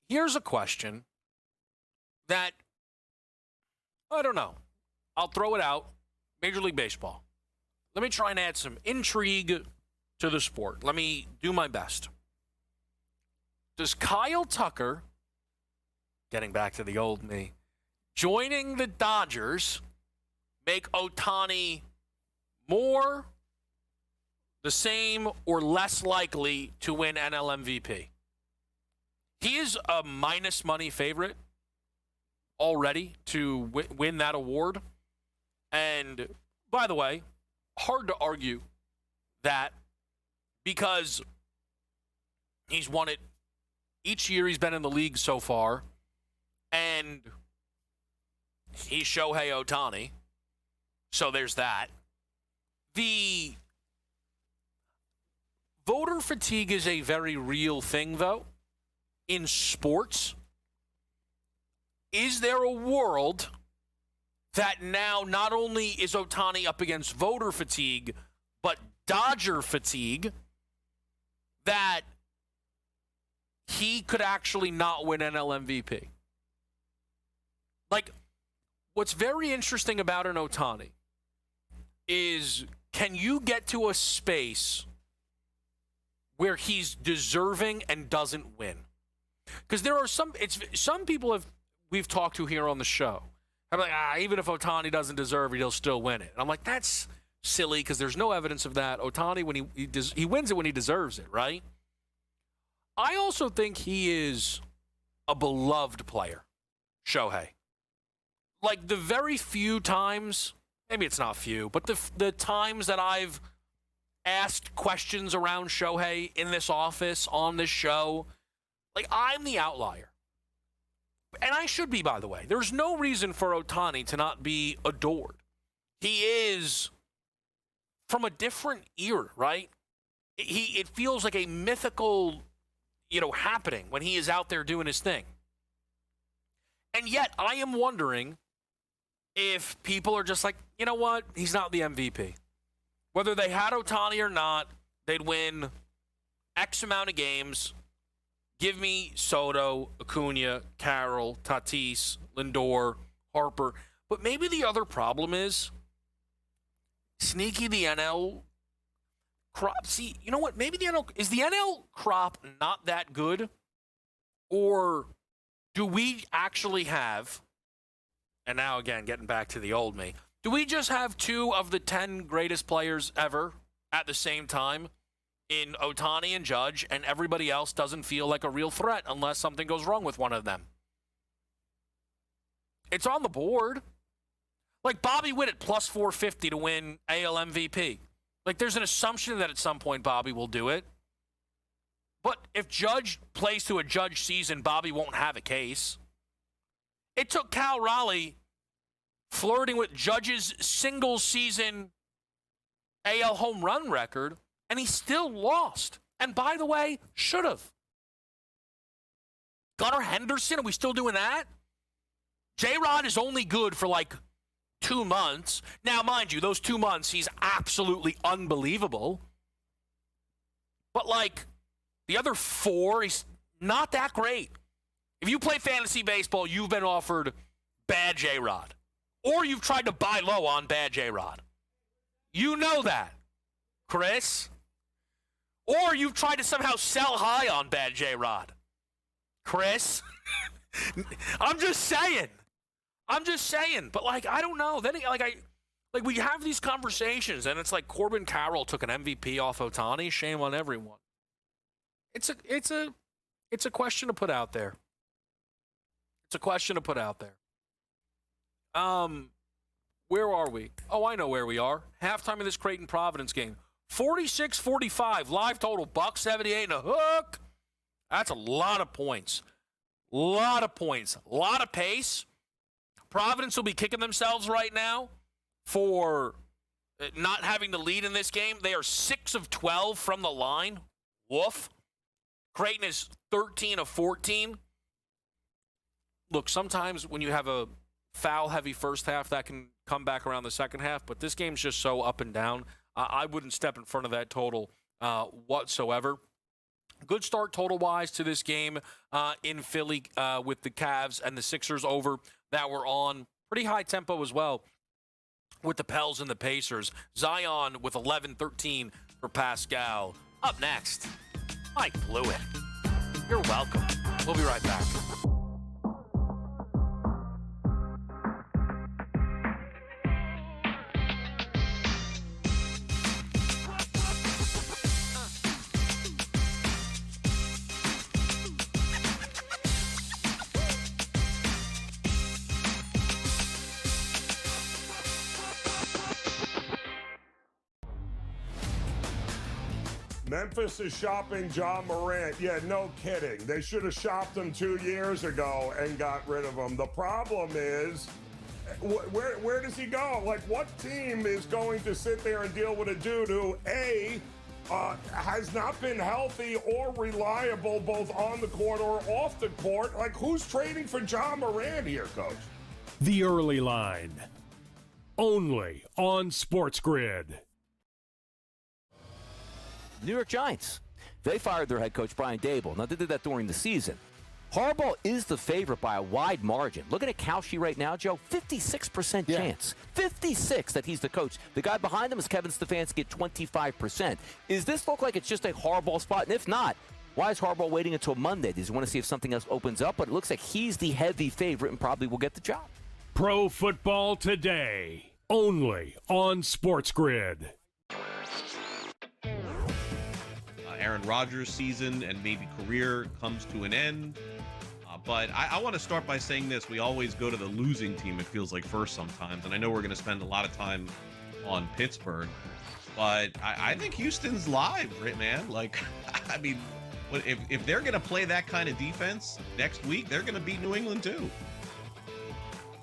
Speaker 7: Here's a question that, I don't know. I'll throw it out. Major League Baseball. Let me try and add some intrigue to the sport. Let me do my best. Does Kyle Tucker, getting back to the old me, joining the Dodgers make Ohtani more the same or less likely to win NL MVP. He is a minus money favorite already to win that award. And by the way, hard to argue that because he's won it each year he's been in the league so far, and he's Shohei Ohtani. So there's that. The voter fatigue is a very real thing, though, in sports. Is there a world that now not only is Ohtani up against voter fatigue, but Dodger fatigue, that he could actually not win NL MVP? Like, what's very interesting about an Ohtani is, can you get to a space where he's deserving and doesn't win? Because there are some people we've talked to here on the show. I'm like, even if Ohtani doesn't deserve it, he'll still win it. And I'm like, that's silly because there's no evidence of that. Ohtani, when he wins it when he deserves it, right? I also think he is a beloved player, Shohei. Like, the very few times, maybe it's not few, but the times that I've asked questions around Shohei in this office, on this show, like, I'm the outlier. And I should be, by the way. There's no reason for Ohtani to not be adored. He is from a different era, right? It feels like a mythical, happening when he is out there doing his thing. And yet, I am wondering if people are just like, you know what? He's not the MVP. Whether they had Ohtani or not, they'd win X amount of games. Give me Soto, Acuna, Carroll, Tatis, Lindor, Harper. But maybe the other problem is sneaky the NL crop. See, you know what? Maybe the NL crop not that good? Or do we actually have, and now again, getting back to the old me, do we just have 2 of the 10 greatest players ever at the same time in Ohtani and Judge, and everybody else doesn't feel like a real threat unless something goes wrong with one of them? It's on the board. Like, Bobby Witt at plus 450 to win AL MVP. Like, there's an assumption that at some point Bobby will do it. But if Judge plays to a Judge season, Bobby won't have a case. It took Cal Raleigh flirting with Judge's single-season AL home run record, and he still lost. And by the way, should have. Gunnar Henderson, are we still doing that? J-Rod is only good for like 2 months. Now, mind you, those 2 months, he's absolutely unbelievable. But like the other 4, he's not that great. If you play fantasy baseball, you've been offered bad J-Rod. Or you've tried to buy low on bad J-Rod. You know that, Chris. Or you've tried to somehow sell high on bad J-Rod. Chris. I'm just saying. But like, I don't know. Then we have these conversations, and it's like Corbin Carroll took an MVP off Ohtani. Shame on everyone. It's a question to put out there. Where are we? Oh, I know where we are. Halftime of this Creighton Providence game. 46-45. Live total, $178 and a hook. That's a lot of points. A lot of pace. Providence will be kicking themselves right now for not having the lead in this game. They are 6 of 12 from the line. Woof. Creighton is 13 of 14. Look, sometimes when you have a foul-heavy first half, that can come back around the second half, but this game's just so up and down. I wouldn't step in front of that total whatsoever. Good start total-wise to this game in Philly with the Cavs and the Sixers over that were on. Pretty high tempo as well with the Pels and the Pacers. Zion with 11-13 for Pascal. Up next, Mike Blewett. You're welcome. We'll be right back.
Speaker 6: Memphis is shopping John Morant. Yeah, no kidding. They should have shopped him 2 years ago and got rid of him. The problem is, where does he go? Like, what team is going to sit there and deal with a dude who, A, has not been healthy or reliable both on the court or off the court? Like, who's trading for John Morant here, Coach?
Speaker 3: The Early Line. Only on SportsGrid.
Speaker 5: New York Giants. They fired their head coach, Brian Dable. Now, they did that during the season. Harbaugh is the favorite by a wide margin. Looking at Kalshi right now, Joe, 56% chance. 56 that he's the coach. The guy behind him is Kevin Stefanski at 25%. Is this look like it's just a Harbaugh spot? And if not, why is Harbaugh waiting until Monday? Does he want to see if something else opens up? But it looks like he's the heavy favorite and probably will get the job.
Speaker 3: Pro Football Today. Only on SportsGrid.
Speaker 4: Aaron Rodgers' season and maybe career comes to an end. But I want to start by saying this. We always go to the losing team, it feels like, first sometimes. And I know we're going to spend a lot of time on Pittsburgh. But I think Houston's live, right, man? Like, I mean, if they're going to play that kind of defense next week, they're going to beat New England too.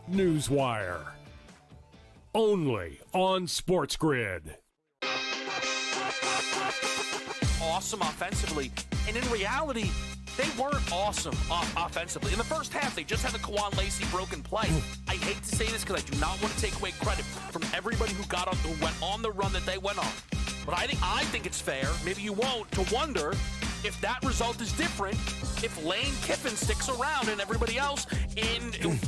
Speaker 3: Newswire. Only on SportsGrid.
Speaker 7: Awesome offensively, and in reality, they weren't awesome offensively. In the first half, they just had the Kwan Lacey broken play. I hate to say this because I do not want to take away credit from everybody who went on the run that they went on. But I think it's fair, maybe you won't, to wonder if that result is different if Lane Kiffin sticks around and everybody else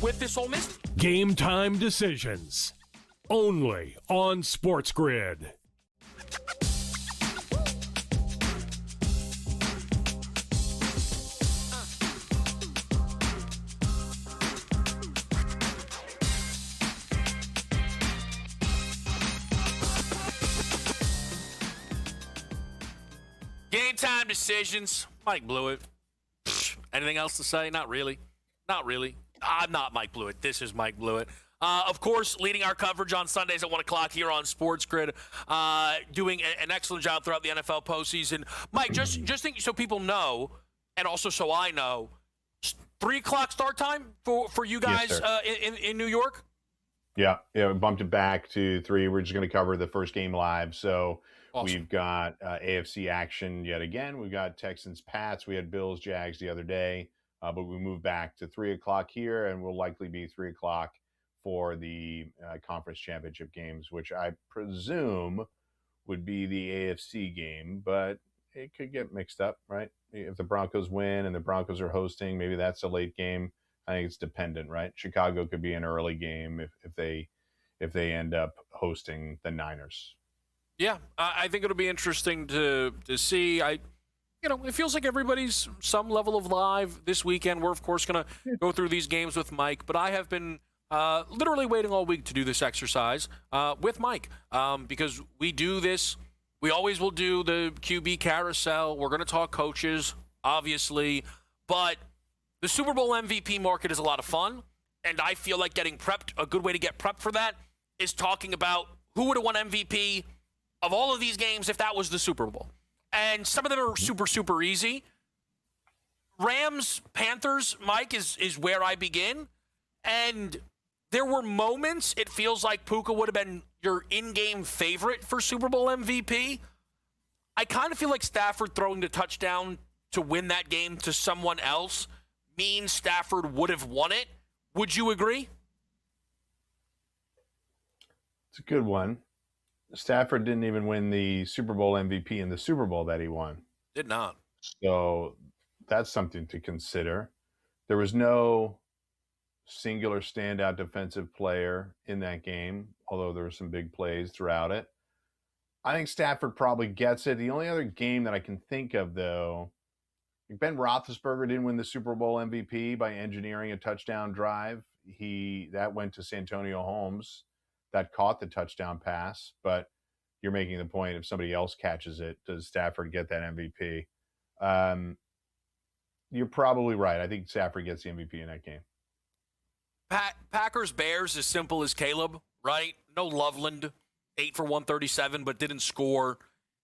Speaker 7: with this Ole Miss.
Speaker 3: Game time decisions. Only on SportsGrid.
Speaker 7: Game time decisions. Mike Blewett. Anything else to say? Not really. Not really. I'm not Mike Blewett. This is Mike Blewett. Of course, leading our coverage on Sundays at 1 o'clock here on SportsGrid, doing an excellent job throughout the NFL postseason. Mike, just think so people know, and also so I know, 3 o'clock start time for you guys in New York?
Speaker 11: Yeah, we bumped it back to 3. We're just going to cover the first game live. So awesome. We've got AFC action yet again. We've got Texans, Pats. We had Bills, Jags the other day, but we moved back to 3 o'clock here, and we'll likely be 3 o'clock for the conference championship games, which I presume would be the AFC game, but it could get mixed up, right? If the Broncos win and the Broncos are hosting, maybe that's a late game. I think it's dependent, right? Chicago could be an early game if they end up hosting the Niners.
Speaker 7: Yeah, I think it'll be interesting to see. It feels like everybody's some level of live this weekend. We're, of course, going to go through these games with Mike, but I have been literally waiting all week to do this exercise with Mike because we do this. We always will do the QB carousel. We're going to talk coaches, obviously, but the Super Bowl MVP market is a lot of fun, and I feel like getting prepped, a good way to get prepped for that is talking about who would have won MVP of all of these games if that was the Super Bowl. And some of them are super, super easy. Rams, Panthers, Mike, is where I begin. And there were moments it feels like Puka would have been your in-game favorite for Super Bowl MVP. I kind of feel like Stafford throwing the touchdown to win that game to someone else means Stafford would have won it. Would you agree?
Speaker 11: It's a good one. Stafford didn't even win the Super Bowl MVP in the Super Bowl that he won.
Speaker 7: Did not.
Speaker 11: So that's something to consider. There was no singular standout defensive player in that game, although there were some big plays throughout it. I think Stafford probably gets it. The only other game that I can think of, though, Ben Roethlisberger didn't win the Super Bowl MVP by engineering a touchdown drive. That went to Santonio Holmes that caught the touchdown pass. But you're making the point, if somebody else catches it, does Stafford get that MVP? You're probably right. I think Stafford gets the MVP in that game.
Speaker 7: Packers, Bears, as simple as Caleb, right? No Loveland, 8 for 137, but didn't score.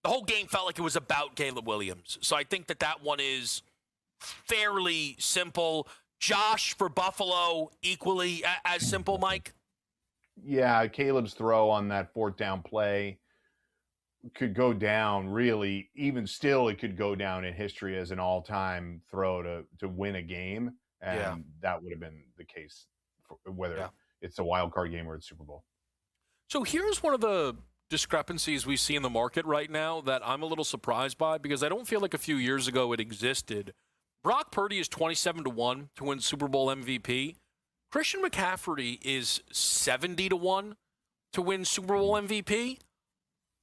Speaker 7: the whole game felt like it was about Caleb Williams. So I think that one is fairly simple. Josh for Buffalo, equally as simple, Mike?
Speaker 11: Yeah, Caleb's throw on that fourth down play could go down, really. Even still, it could go down in history as an all-time throw to win a game, and that would have been the case for whether it's a wild card game or it's Super Bowl.
Speaker 7: So here's one of the discrepancies we see in the market right now that I'm a little surprised by, because I don't feel like a few years ago it existed. Brock Purdy is 27-1 to win Super Bowl MVP. Christian McCaffrey is 70-1 to win Super Bowl MVP.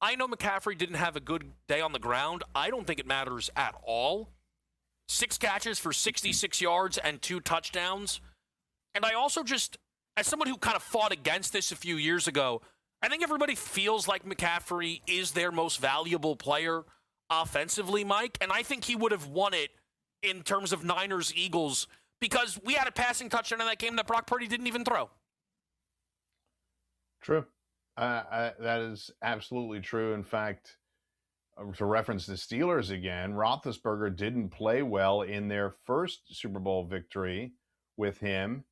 Speaker 7: I know McCaffrey didn't have a good day on the ground. I don't think it matters at all. 6 catches for 66 yards and 2 touchdowns. And I also just, as someone who kind of fought against this a few years ago, I think everybody feels like McCaffrey is their most valuable player offensively, Mike. And I think he would have won it in terms of Niners-Eagles, because we had a passing touchdown in that game that Brock Purdy didn't even throw.
Speaker 11: True. That is absolutely true. In fact, to reference the Steelers again, Roethlisberger didn't play well in their first Super Bowl victory with him,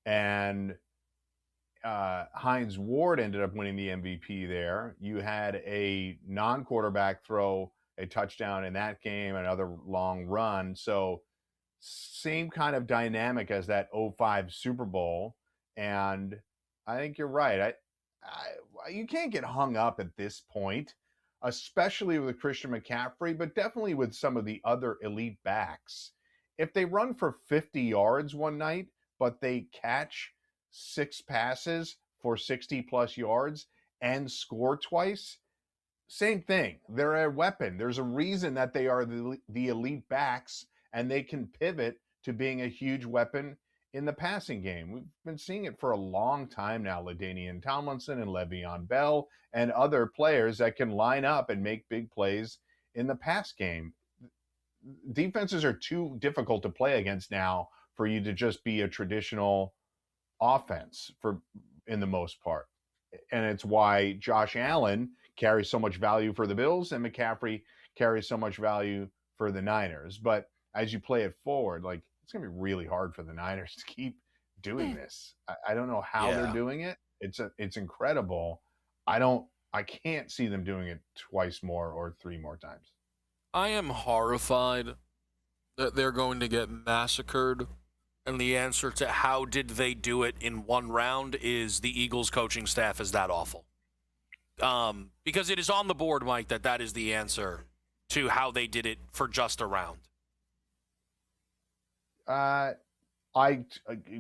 Speaker 11: and Hines Ward ended up winning the MVP there. You had a non-quarterback throw a touchdown in that game, another long run. So same kind of dynamic as that 05 Super Bowl. And I think you're right. You can't get hung up at this point, especially with Christian McCaffrey, but definitely with some of the other elite backs. If they run for 50 yards one night, but they catch 6 passes for 60-plus yards and score twice, same thing. They're a weapon. There's a reason that they are the elite backs, and they can pivot to being a huge weapon in the passing game. We've been seeing it for a long time now. LaDainian Tomlinson and Le'Veon Bell and other players that can line up and make big plays in the pass game. Defenses are too difficult to play against now for you to just be a traditional offense in the most part. And it's why Josh Allen carries so much value for the Bills and McCaffrey carries so much value for the Niners. But as you play it forward, like, it's going to be really hard for the Niners to keep doing this. I don't know how they're doing it. It's incredible. I can't see them doing it twice more or 3 more times.
Speaker 7: I am horrified that they're going to get massacred. And the answer to how did they do it in one round is the Eagles coaching staff is that awful. Because it is on the board, Mike, that is the answer to how they did it for just a round.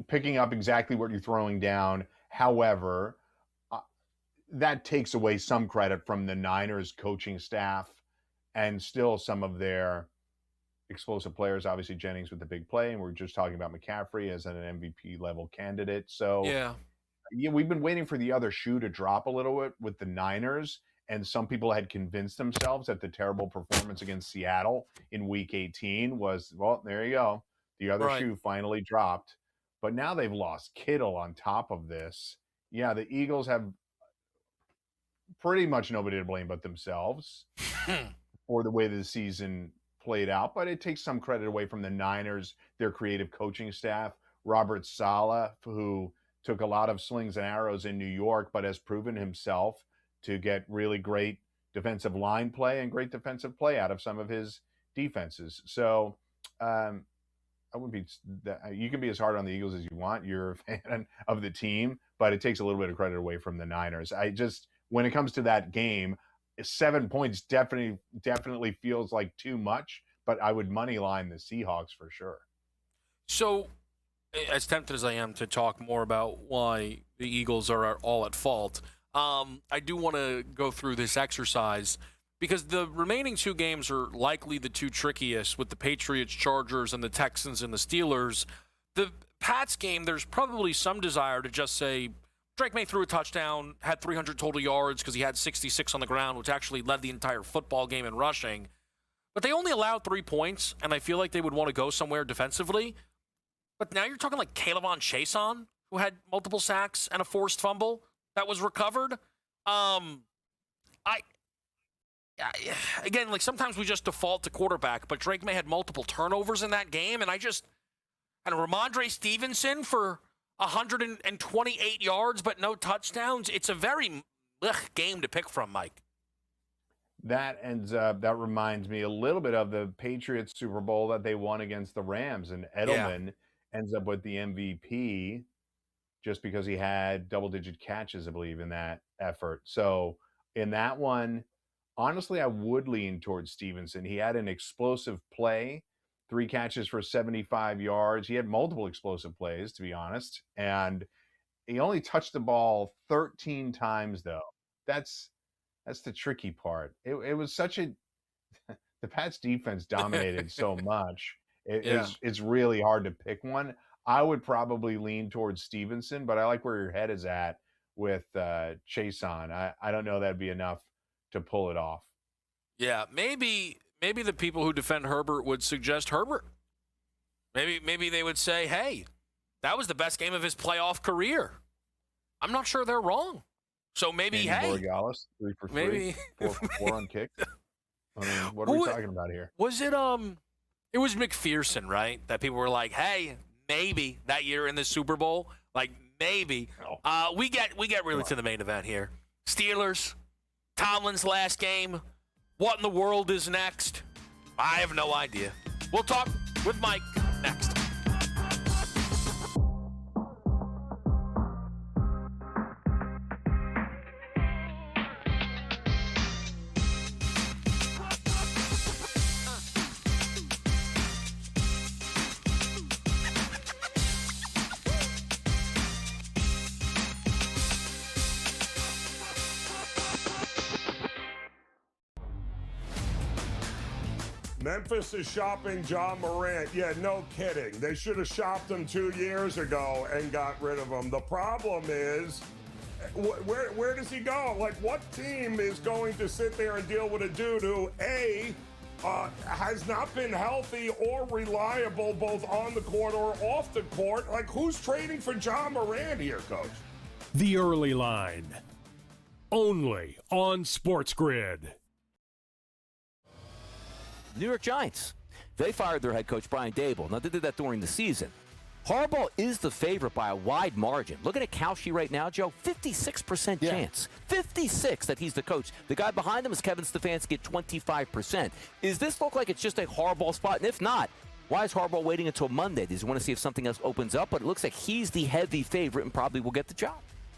Speaker 11: Picking up exactly what you're throwing down. However, that takes away some credit from the Niners coaching staff and still some of their explosive players. Obviously, Jennings with the big play, and we're just talking about McCaffrey as an MVP level candidate. So yeah, we've been waiting for the other shoe to drop a little bit with the Niners, and some people had convinced themselves that the terrible performance against Seattle in Week 18 was, well, there you go. The other shoe finally dropped. But now they've lost Kittle on top of this. Yeah, the Eagles have pretty much nobody to blame but themselves for the way the season played out. But it takes some credit away from the Niners, their creative coaching staff. Robert Saleh, who took a lot of slings and arrows in New York, but has proven himself to get really great defensive line play and great defensive play out of some of his defenses. So I wouldn't be you can be as hard on the Eagles as you want. You're a fan of the team, but it takes a little bit of credit away from the Niners. When it comes to that game, 7 points definitely feels like too much, but I would money line the Seahawks for sure.
Speaker 7: So, as tempted as I am to talk more about why the Eagles are all at fault, I do want to go through this exercise because the remaining 2 games are likely the 2 trickiest with the Patriots, Chargers, and the Texans and the Steelers. The Pats game, there's probably some desire to just say, Drake May threw a touchdown, had 300 total yards because he had 66 on the ground, which actually led the entire football game in rushing. But they only allowed 3 points, and I feel like they would want to go somewhere defensively. But now you're talking like K'Lavon Chaisson, who had multiple sacks and a forced fumble that was recovered. again, like sometimes we just default to quarterback, but Drake May had multiple turnovers in that game, and Ramondre Stevenson for 128 yards but no touchdowns. It's a very game to pick from, Mike.
Speaker 11: That reminds me a little bit of the Patriots Super Bowl that they won against the Rams, and Edelman ends up with the MVP just because he had double-digit catches, I believe, in that effort. So in that one, honestly, I would lean towards Stevenson. He had an explosive play, 3 catches for 75 yards. He had multiple explosive plays, to be honest, and he only touched the ball 13 times, though. That's the tricky part. It was such a the Pats defense dominated so much. It's really hard to pick one. I would probably lean towards Stevenson, but I like where your head is at with Chason. I don't know that'd be enough to pull it off.
Speaker 7: Yeah, maybe the people who defend Herbert would suggest Herbert. Maybe they would say, hey, that was the best game of his playoff career. I'm not sure they're wrong. So maybe,
Speaker 11: Andy Borregales, 3 for 3,
Speaker 7: maybe
Speaker 11: 4 for 4 on kicks. I mean, what are we talking about here?
Speaker 7: Was it it was McPherson, right? That people were like, hey, maybe that year in the Super Bowl, like maybe.
Speaker 11: No.
Speaker 7: We get really to the main event here. Steelers, Tomlin's last game. What in the world is next? I have no idea. We'll talk with Mike next.
Speaker 6: Memphis is shopping John Morant. Yeah, no kidding. They should have shopped him 2 years ago and got rid of him. The problem is, where does he go? Like, what team is going to sit there and deal with a dude who, A, has not been healthy or reliable both on the court or off the court? Like, who's trading for John Morant here, Coach?
Speaker 3: The Early Line. Only on SportsGrid.
Speaker 5: New York Giants, they fired their head coach, Brian Dable. Now, they did that during the season. Harbaugh is the favorite by a wide margin. Looking at Kalshi right now, Joe, 56% chance. 56 that he's the coach. The guy behind him is Kevin Stefanski at 25%. Is this look like it's just a Harbaugh spot? And if not, why is Harbaugh waiting until Monday? Does he want to see if something else opens up? But it looks like he's the heavy favorite and probably will get the job.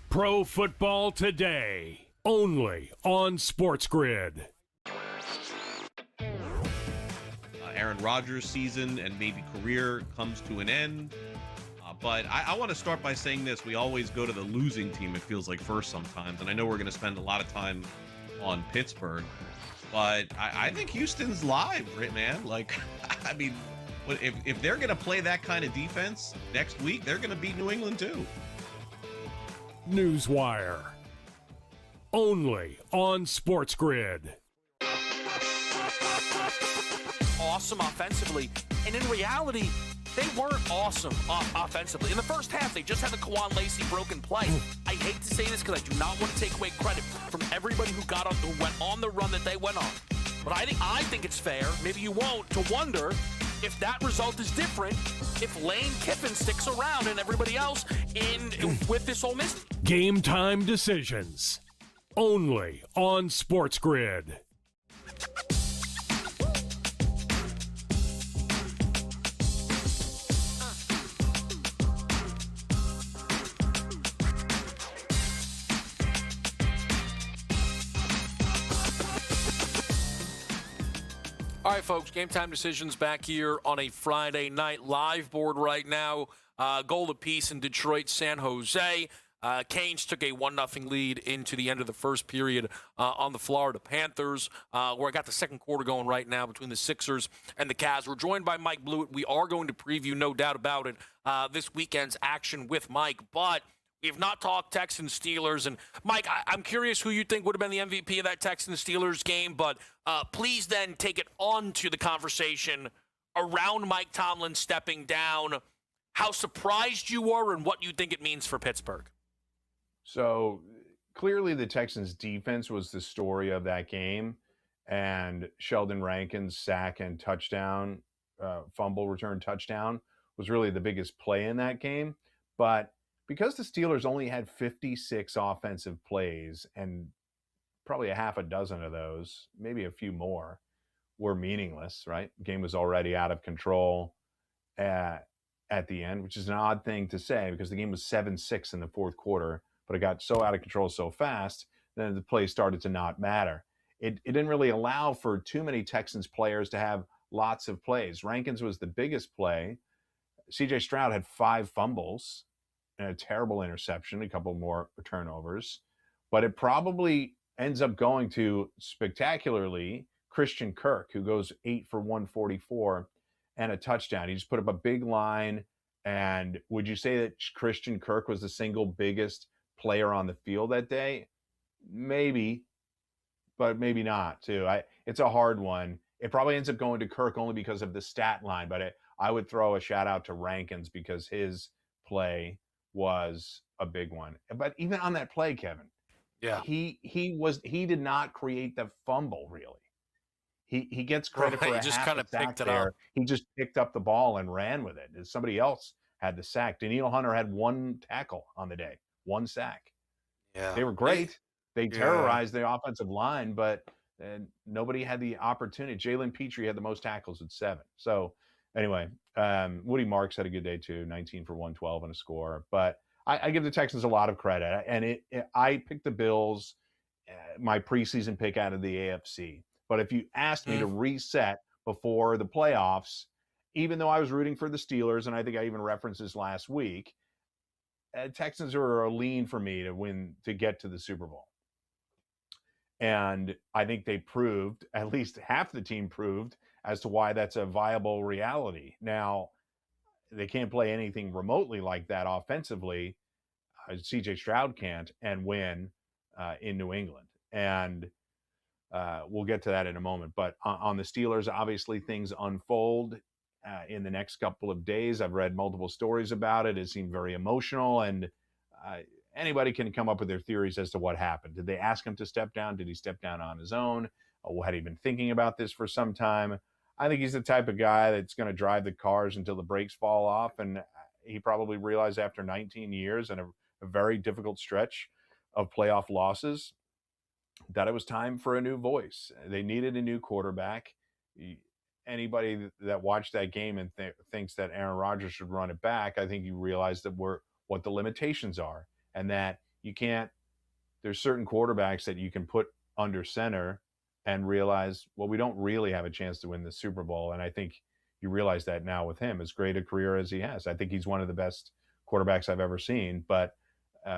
Speaker 3: Pro Football Today, only on SportsGrid.
Speaker 4: Aaron Rodgers' season and maybe career comes to an end. But I want to start by saying this. We always go to the losing team, it feels like, first sometimes. And I know we're going to spend a lot of time on Pittsburgh. But I think Houston's live, right, man? Like, I mean, if they're going to play that kind of defense next week, they're going to beat New England too.
Speaker 3: Newswire. Only on SportsGrid.
Speaker 7: Awesome offensively, and in reality, they weren't awesome offensively. In the first half, they just had the Kwan Lacey broken play. I hate to say this because I do not want to take away credit from everybody who went on the run that they went on. But I think it's fair, maybe you won't, to wonder if that result is different if Lane Kiffin sticks around and everybody else with this Ole Miss.
Speaker 3: Game time decisions. Only on SportsGrid.
Speaker 7: All right, folks, Game Time Decisions back here on a Friday night. Live board right now, goal apiece in Detroit, San Jose. Canes took a 1-0 lead into the end of the first period on the Florida Panthers, where I got the second quarter going right now between the Sixers and the Cavs. We're joined by Mike Blewett. We are going to preview, no doubt about it, this weekend's action with Mike, but we have not talked Texans Steelers. And Mike, I'm curious who you think would have been the MVP of that Texans Steelers game, but please then take it on to the conversation around Mike Tomlin stepping down, how surprised you were and what you think it means for Pittsburgh.
Speaker 11: So clearly the Texans defense was the story of that game. and Sheldon Rankins' sack and touchdown, fumble return touchdown was really the biggest play in that game. But because the Steelers only had 56 offensive plays, and probably a half a dozen of those, maybe a few more, were meaningless, right? The game was already out of control at the end, which is an odd thing to say because the game was 7-6 in the fourth quarter, but it got so out of control so fast, then the play started to not matter. It didn't really allow for too many Texans players to have lots of plays. Rankins was the biggest play. CJ Stroud had 5 fumbles and a terrible interception, a couple more turnovers, but it probably ends up going to, spectacularly, Christian Kirk, who goes 8 for 144 and a touchdown. He just put up a big line. And would you say that Christian Kirk was the single biggest player on the field that day? Maybe, but maybe not too. It's a hard one. It probably ends up going to Kirk only because of the stat line, but I would throw a shout out to Rankins because his play was a big one. But even on that play, Kevin, he did not create the fumble really. He gets credit for
Speaker 7: he just kind of picked it up.
Speaker 11: He just picked up the ball and ran with it. Somebody else had the sack. Daniil Hunter had 1 tackle on the day, 1 sack.
Speaker 7: Yeah,
Speaker 11: they were great. They terrorized the offensive line, but nobody had the opportunity. Jalen Petrie had the most tackles at 7. So anyway, Woody Marks had a good day too, 19 for 112 and a score. But I give the Texans a lot of credit. And I picked the Bills, my preseason pick out of the AFC. But if you asked me to reset before the playoffs, even though I was rooting for the Steelers, and I think I even referenced this last week, Texans are a lean for me to get to the Super Bowl. And I think they proved, at least half the team proved, as to why that's a viable reality. Now, they can't play anything remotely like that offensively. CJ Stroud can't and win in New England. And we'll get to that in a moment. But on the Steelers, obviously things unfold in the next couple of days. I've read multiple stories about it. It seemed very emotional, and anybody can come up with their theories as to what happened. Did they ask him to step down? Did he step down on his own? Had he been thinking about this for some time? I think he's the type of guy that's going to drive the cars until the brakes fall off, and he probably realized after 19 years and a very difficult stretch of playoff losses that it was time for a new voice. They needed a new quarterback. Anybody that watched that game and thinks that Aaron Rodgers should run it back, I think you realize that what the limitations are, and that you can't. There's certain quarterbacks that you can put under center and realize, well, we don't really have a chance to win the Super Bowl. And I think you realize that now with him, as great a career as he has. I think he's one of the best quarterbacks I've ever seen, but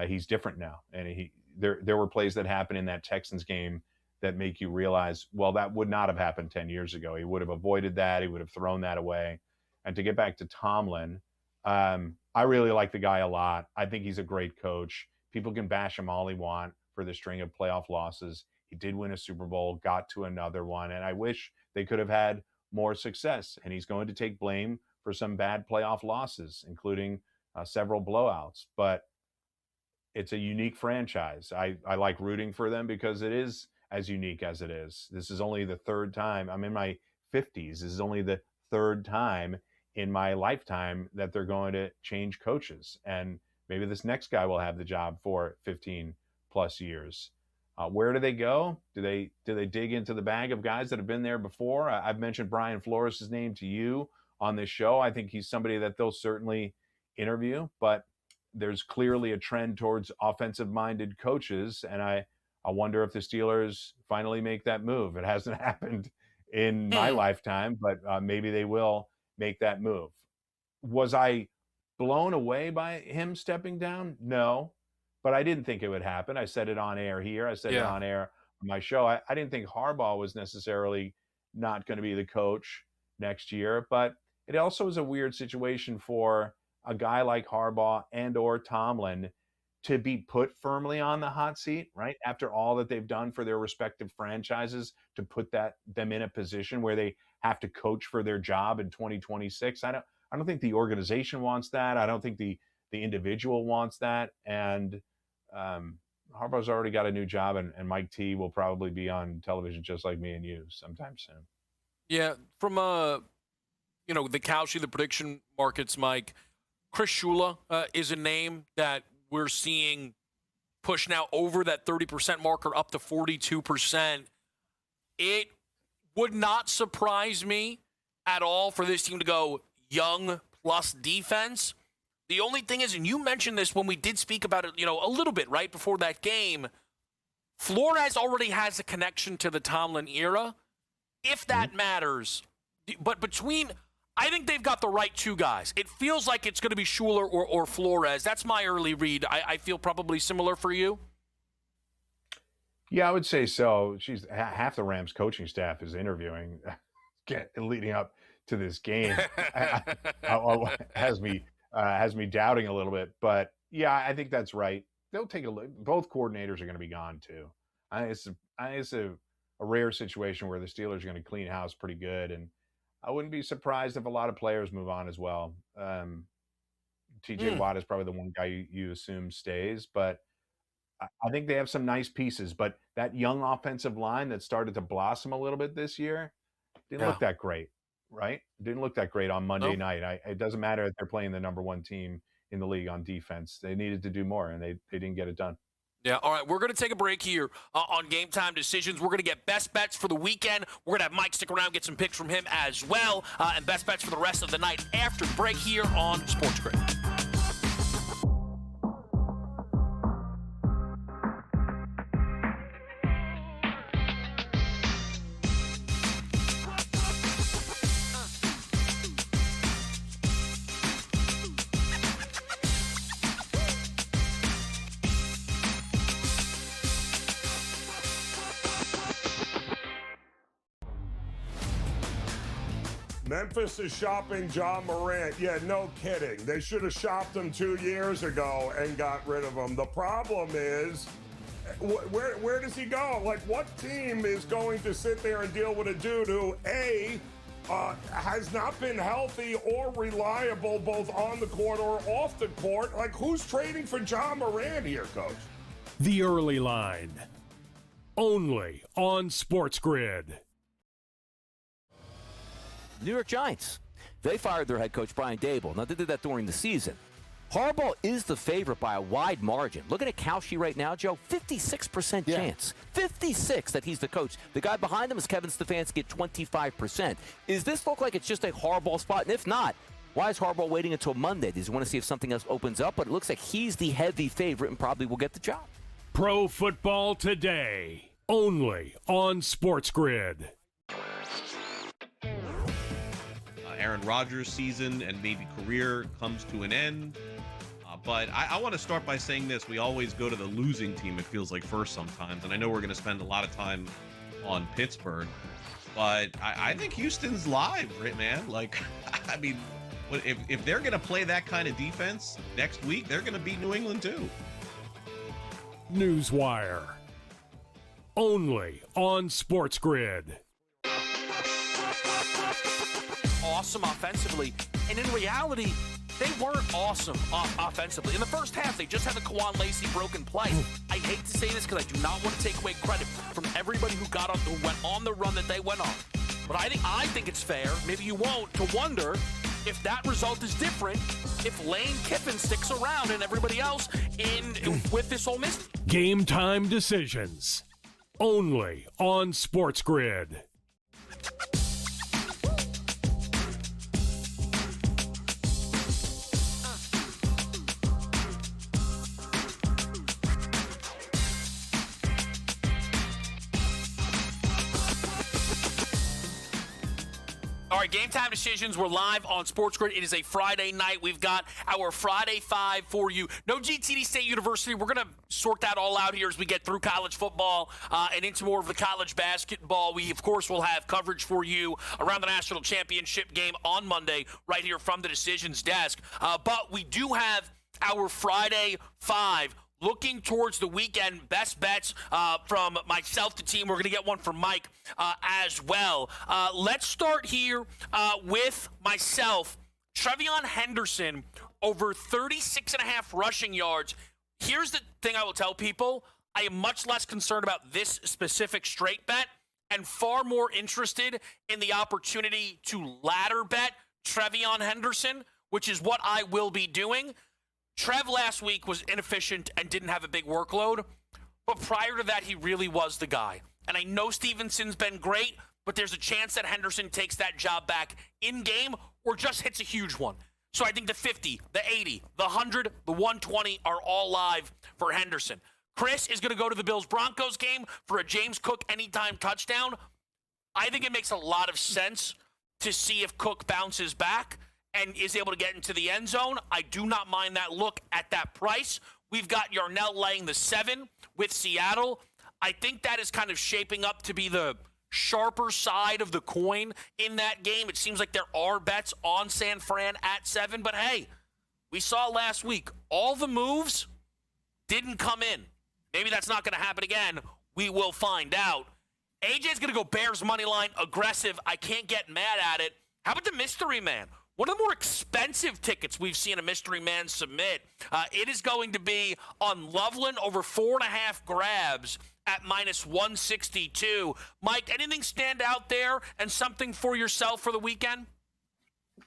Speaker 11: he's different now. And there were plays that happened in that Texans game that make you realize, well, that would not have happened 10 years ago. He would have avoided that. He would have thrown that away. And to get back to Tomlin, I really like the guy a lot. I think he's a great coach. People can bash him all they want for the string of playoff losses. He did win a Super Bowl, got to another one, and I wish they could have had more success. And he's going to take blame for some bad playoff losses, including several blowouts. But it's a unique franchise. I like rooting for them because it is as unique as it is. This is only the 3rd time. I'm in my 50s. This is only the 3rd time in my lifetime that they're going to change coaches. And maybe this next guy will have the job for 15 plus years. Where do they go? Do they dig into the bag of guys that have been there before? I've mentioned Brian Flores' name to you on this show. I think he's somebody that they'll certainly interview, but there's clearly a trend towards offensive-minded coaches, and I wonder if the Steelers finally make that move. It hasn't happened in my lifetime, but maybe they will make that move. Was I blown away by him stepping down? No, but I didn't think it would happen. I said it on air here. I said it on air on my show. I didn't think Harbaugh was necessarily not going to be the coach next year, but it also was a weird situation for a guy like Harbaugh and or Tomlin to be put firmly on the hot seat, right? After all that they've done for their respective franchises, to put them in a position where they have to coach for their job in 2026. I don't think the organization wants that. I don't think the individual wants that. And Harbaugh's already got a new job, and Mike T will probably be on television just like me and you sometime soon.
Speaker 7: Yeah, from the Kalshi, the prediction markets, Mike, Chris Shula is a name that we're seeing push now over that 30% marker up to 42%. It would not surprise me at all for this team to go young plus defense. The only thing is, and you mentioned this when we did speak about it, a little bit right before that game, Flores already has a connection to the Tomlin era, if that matters. But I think they've got the right two guys. It feels like it's going to be Schuler or Flores. That's my early read. I feel probably similar for you.
Speaker 11: Yeah, I would say so. Half the Rams coaching staff is interviewing, leading up to this game. Has me doubting a little bit, but yeah, I think that's right. They'll take a look. Both coordinators are going to be gone too. I think it's a rare situation where the Steelers are going to clean house pretty good, and I wouldn't be surprised if a lot of players move on as well. TJ Watt is probably the one guy you assume stays, but I think they have some nice pieces. But that young offensive line that started to blossom a little bit this year didn't look that great, right? Didn't look that great on Monday night. It doesn't matter if they're playing the number one team in the league on defense. They needed to do more, and they didn't get it done.
Speaker 7: Yeah, all right, we're going to take a break here on Game Time Decisions. We're going to get best bets for the weekend. We're going to have Mike stick around, get some picks from him as well, and best bets for the rest of the night after the break here on SportsGrid.
Speaker 6: Memphis is shopping John Morant. Yeah, no kidding. They should have shopped him 2 years ago and got rid of him. The problem is, where does he go? Like, what team is going to sit there and deal with a dude who, A, has not been healthy or reliable both on the court or off the court? Like, who's trading for John Morant here, Coach?
Speaker 3: The Early Line. Only on SportsGrid.
Speaker 5: New York Giants. They fired their head coach, Brian Dable. Now, they did that during the season. Harbaugh is the favorite by a wide margin. Looking at Kalshi right now, Joe, 56% chance. 56 that he's the coach. The guy behind him is Kevin Stefanski at 25%. Is this look like it's just a Harbaugh spot? And if not, why is Harbaugh waiting until Monday? Does he want to see if something else opens up? But it looks like he's the heavy favorite and probably will get the job.
Speaker 3: Pro Football Today. Only on SportsGrid.
Speaker 4: Aaron Rodgers' season and maybe career comes to an end. But I want to start by saying this. We always go to the losing team, it feels like, first sometimes. And I know we're going to spend a lot of time on Pittsburgh. But I think Houston's live, right, man? Like, I mean, if they're going to play that kind of defense next week, they're going to beat New England too.
Speaker 3: Newswire. Only on SportsGrid.
Speaker 7: Awesome offensively, and in reality, they weren't awesome offensively. In the first half, they just had the Kwan Lacey broken play. I hate to say this because I do not want to take away credit from everybody who went on the run that they went on. But I think it's fair, maybe you won't, to wonder if that result is different if Lane Kiffin sticks around and everybody else with this Ole Miss.
Speaker 3: Game Time Decisions. Only on SportsGrid.
Speaker 7: All right, Game Time Decisions. We're live on SportsGrid. It is a Friday night. We've got our Friday Five for you. No GTD State University. We're going to sort that all out here as we get through college football and into more of the college basketball. We, of course, will have coverage for you around the national championship game on Monday right here from the Decisions desk. But we do have our Friday Five. Looking towards the weekend, best bets from myself, the team. We're going to get one from Mike as well. Let's start here with myself. Trevion Henderson, over 36.5 rushing yards. Here's the thing I will tell people. I am much less concerned about this specific straight bet and far more interested in the opportunity to ladder bet Trevion Henderson, which is what I will be doing. Trev last week was inefficient and didn't have a big workload, but prior to that, he really was the guy. And I know Stevenson's been great, but there's a chance that Henderson takes that job back in game or just hits a huge one. So I think the 50, the 80, the 100, the 120 are all live for Henderson. Chris is going to go to the Bills-Broncos game for a James Cook anytime touchdown. I think it makes a lot of sense to see if Cook bounces back and is able to get into the end zone. I do not mind that look at that price. We've got Yarnell laying the 7 with Seattle. I think that is kind of shaping up to be the sharper side of the coin in that game. It seems like there are bets on San Fran at 7, but hey, we saw last week, all the moves didn't come in. Maybe that's not going to happen again. We will find out. AJ's going to go Bears money line, aggressive. I can't get mad at it. How about the Mystery Man? One of the more expensive tickets we've seen a Mystery Man submit. It is going to be on Loveland over 4.5 grabs at minus 162. Mike, anything stand out there and something for yourself for the weekend?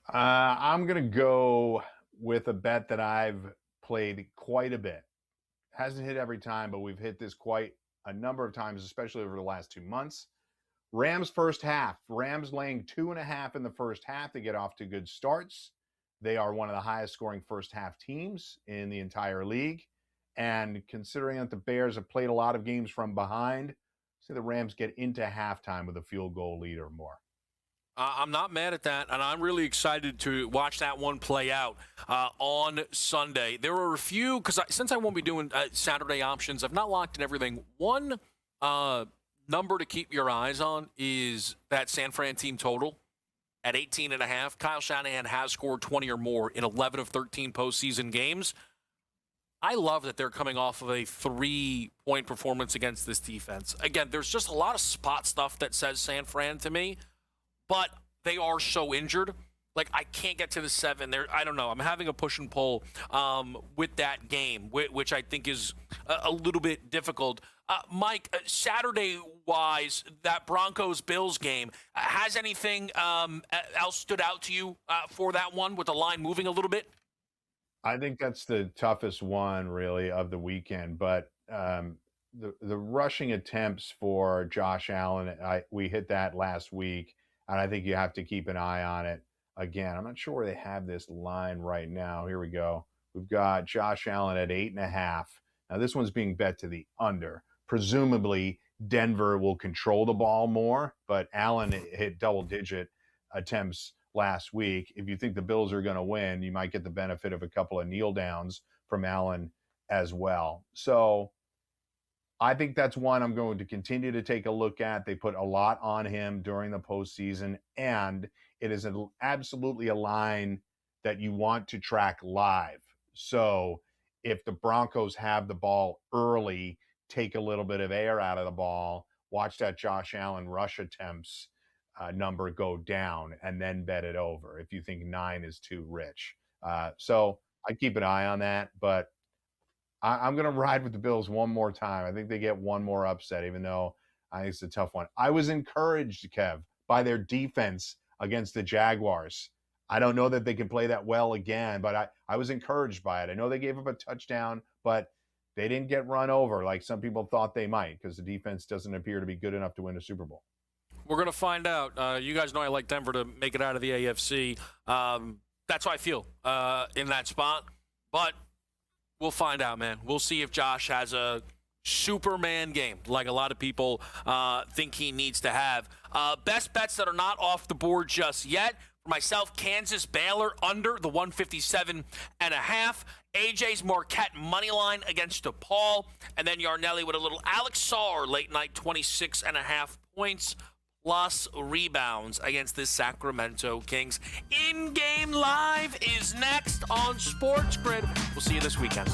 Speaker 11: I'm going to go with a bet that I've played quite a bit. Hasn't hit every time, but we've hit this quite a number of times, especially over the last 2 months. Rams first half. Rams laying 2.5 in the first half to get off to good starts. They are one of the highest scoring first half teams in the entire league. And considering that the Bears have played a lot of games from behind, say the Rams get into halftime with a field goal lead or more.
Speaker 7: I'm not mad at that, and I'm really excited to watch that one play out on Sunday. There are a few, because since I won't be doing Saturday options, I've not locked in everything. One number to keep your eyes on is that San Fran team total at 18.5. Kyle Shanahan has scored 20 or more in 11 of 13 postseason games. I love that they're coming off of a 3-point performance against this defense. Again, there's just a lot of spot stuff that says San Fran to me, but they are so injured. Like, I can't get to the 7 there. I don't know. I'm having a push and pull with that game, which I think is a little bit difficult. Mike, Saturday-wise, that Broncos-Bills game, has anything else stood out to you for that one with the line moving a little bit?
Speaker 11: I think that's the toughest one, really, of the weekend. But the rushing attempts for Josh Allen, we hit that last week, and I think you have to keep an eye on it. Again, I'm not sure where they have this line right now. Here we go. We've got Josh Allen at 8.5. Now, this one's being bet to the under. Presumably, Denver will control the ball more, but Allen hit double-digit attempts last week. If you think the Bills are going to win, you might get the benefit of a couple of kneel downs from Allen as well. So I think that's one I'm going to continue to take a look at. They put a lot on him during the postseason, and it is absolutely a line that you want to track live. So if the Broncos have the ball early, take a little bit of air out of the ball, watch that Josh Allen rush attempts number go down, and then bet it over if you think 9 is too rich. So I keep an eye on that, but I'm going to ride with the Bills one more time. I think they get one more upset, even though I think it's a tough one. I was encouraged, Kev, by their defense against the Jaguars. I don't know that they can play that well again, but I was encouraged by it. I know they gave up a touchdown, but they didn't get run over like some people thought they might, because the defense doesn't appear to be good enough to win a Super Bowl.
Speaker 7: We're going to find out. You guys know I like Denver to make it out of the AFC. That's how I feel in that spot. But we'll find out, man. We'll see if Josh has a Superman game like a lot of people think he needs to have. Best bets that are not off the board just yet. For myself, Kansas, Baylor under the 157.5. AJ's Marquette money line against DePaul. And then Yarnelli with a little Alex Sarr late night 26.5 points plus rebounds against the Sacramento Kings. In-game live is next on SportsGrid. We'll see you this weekend.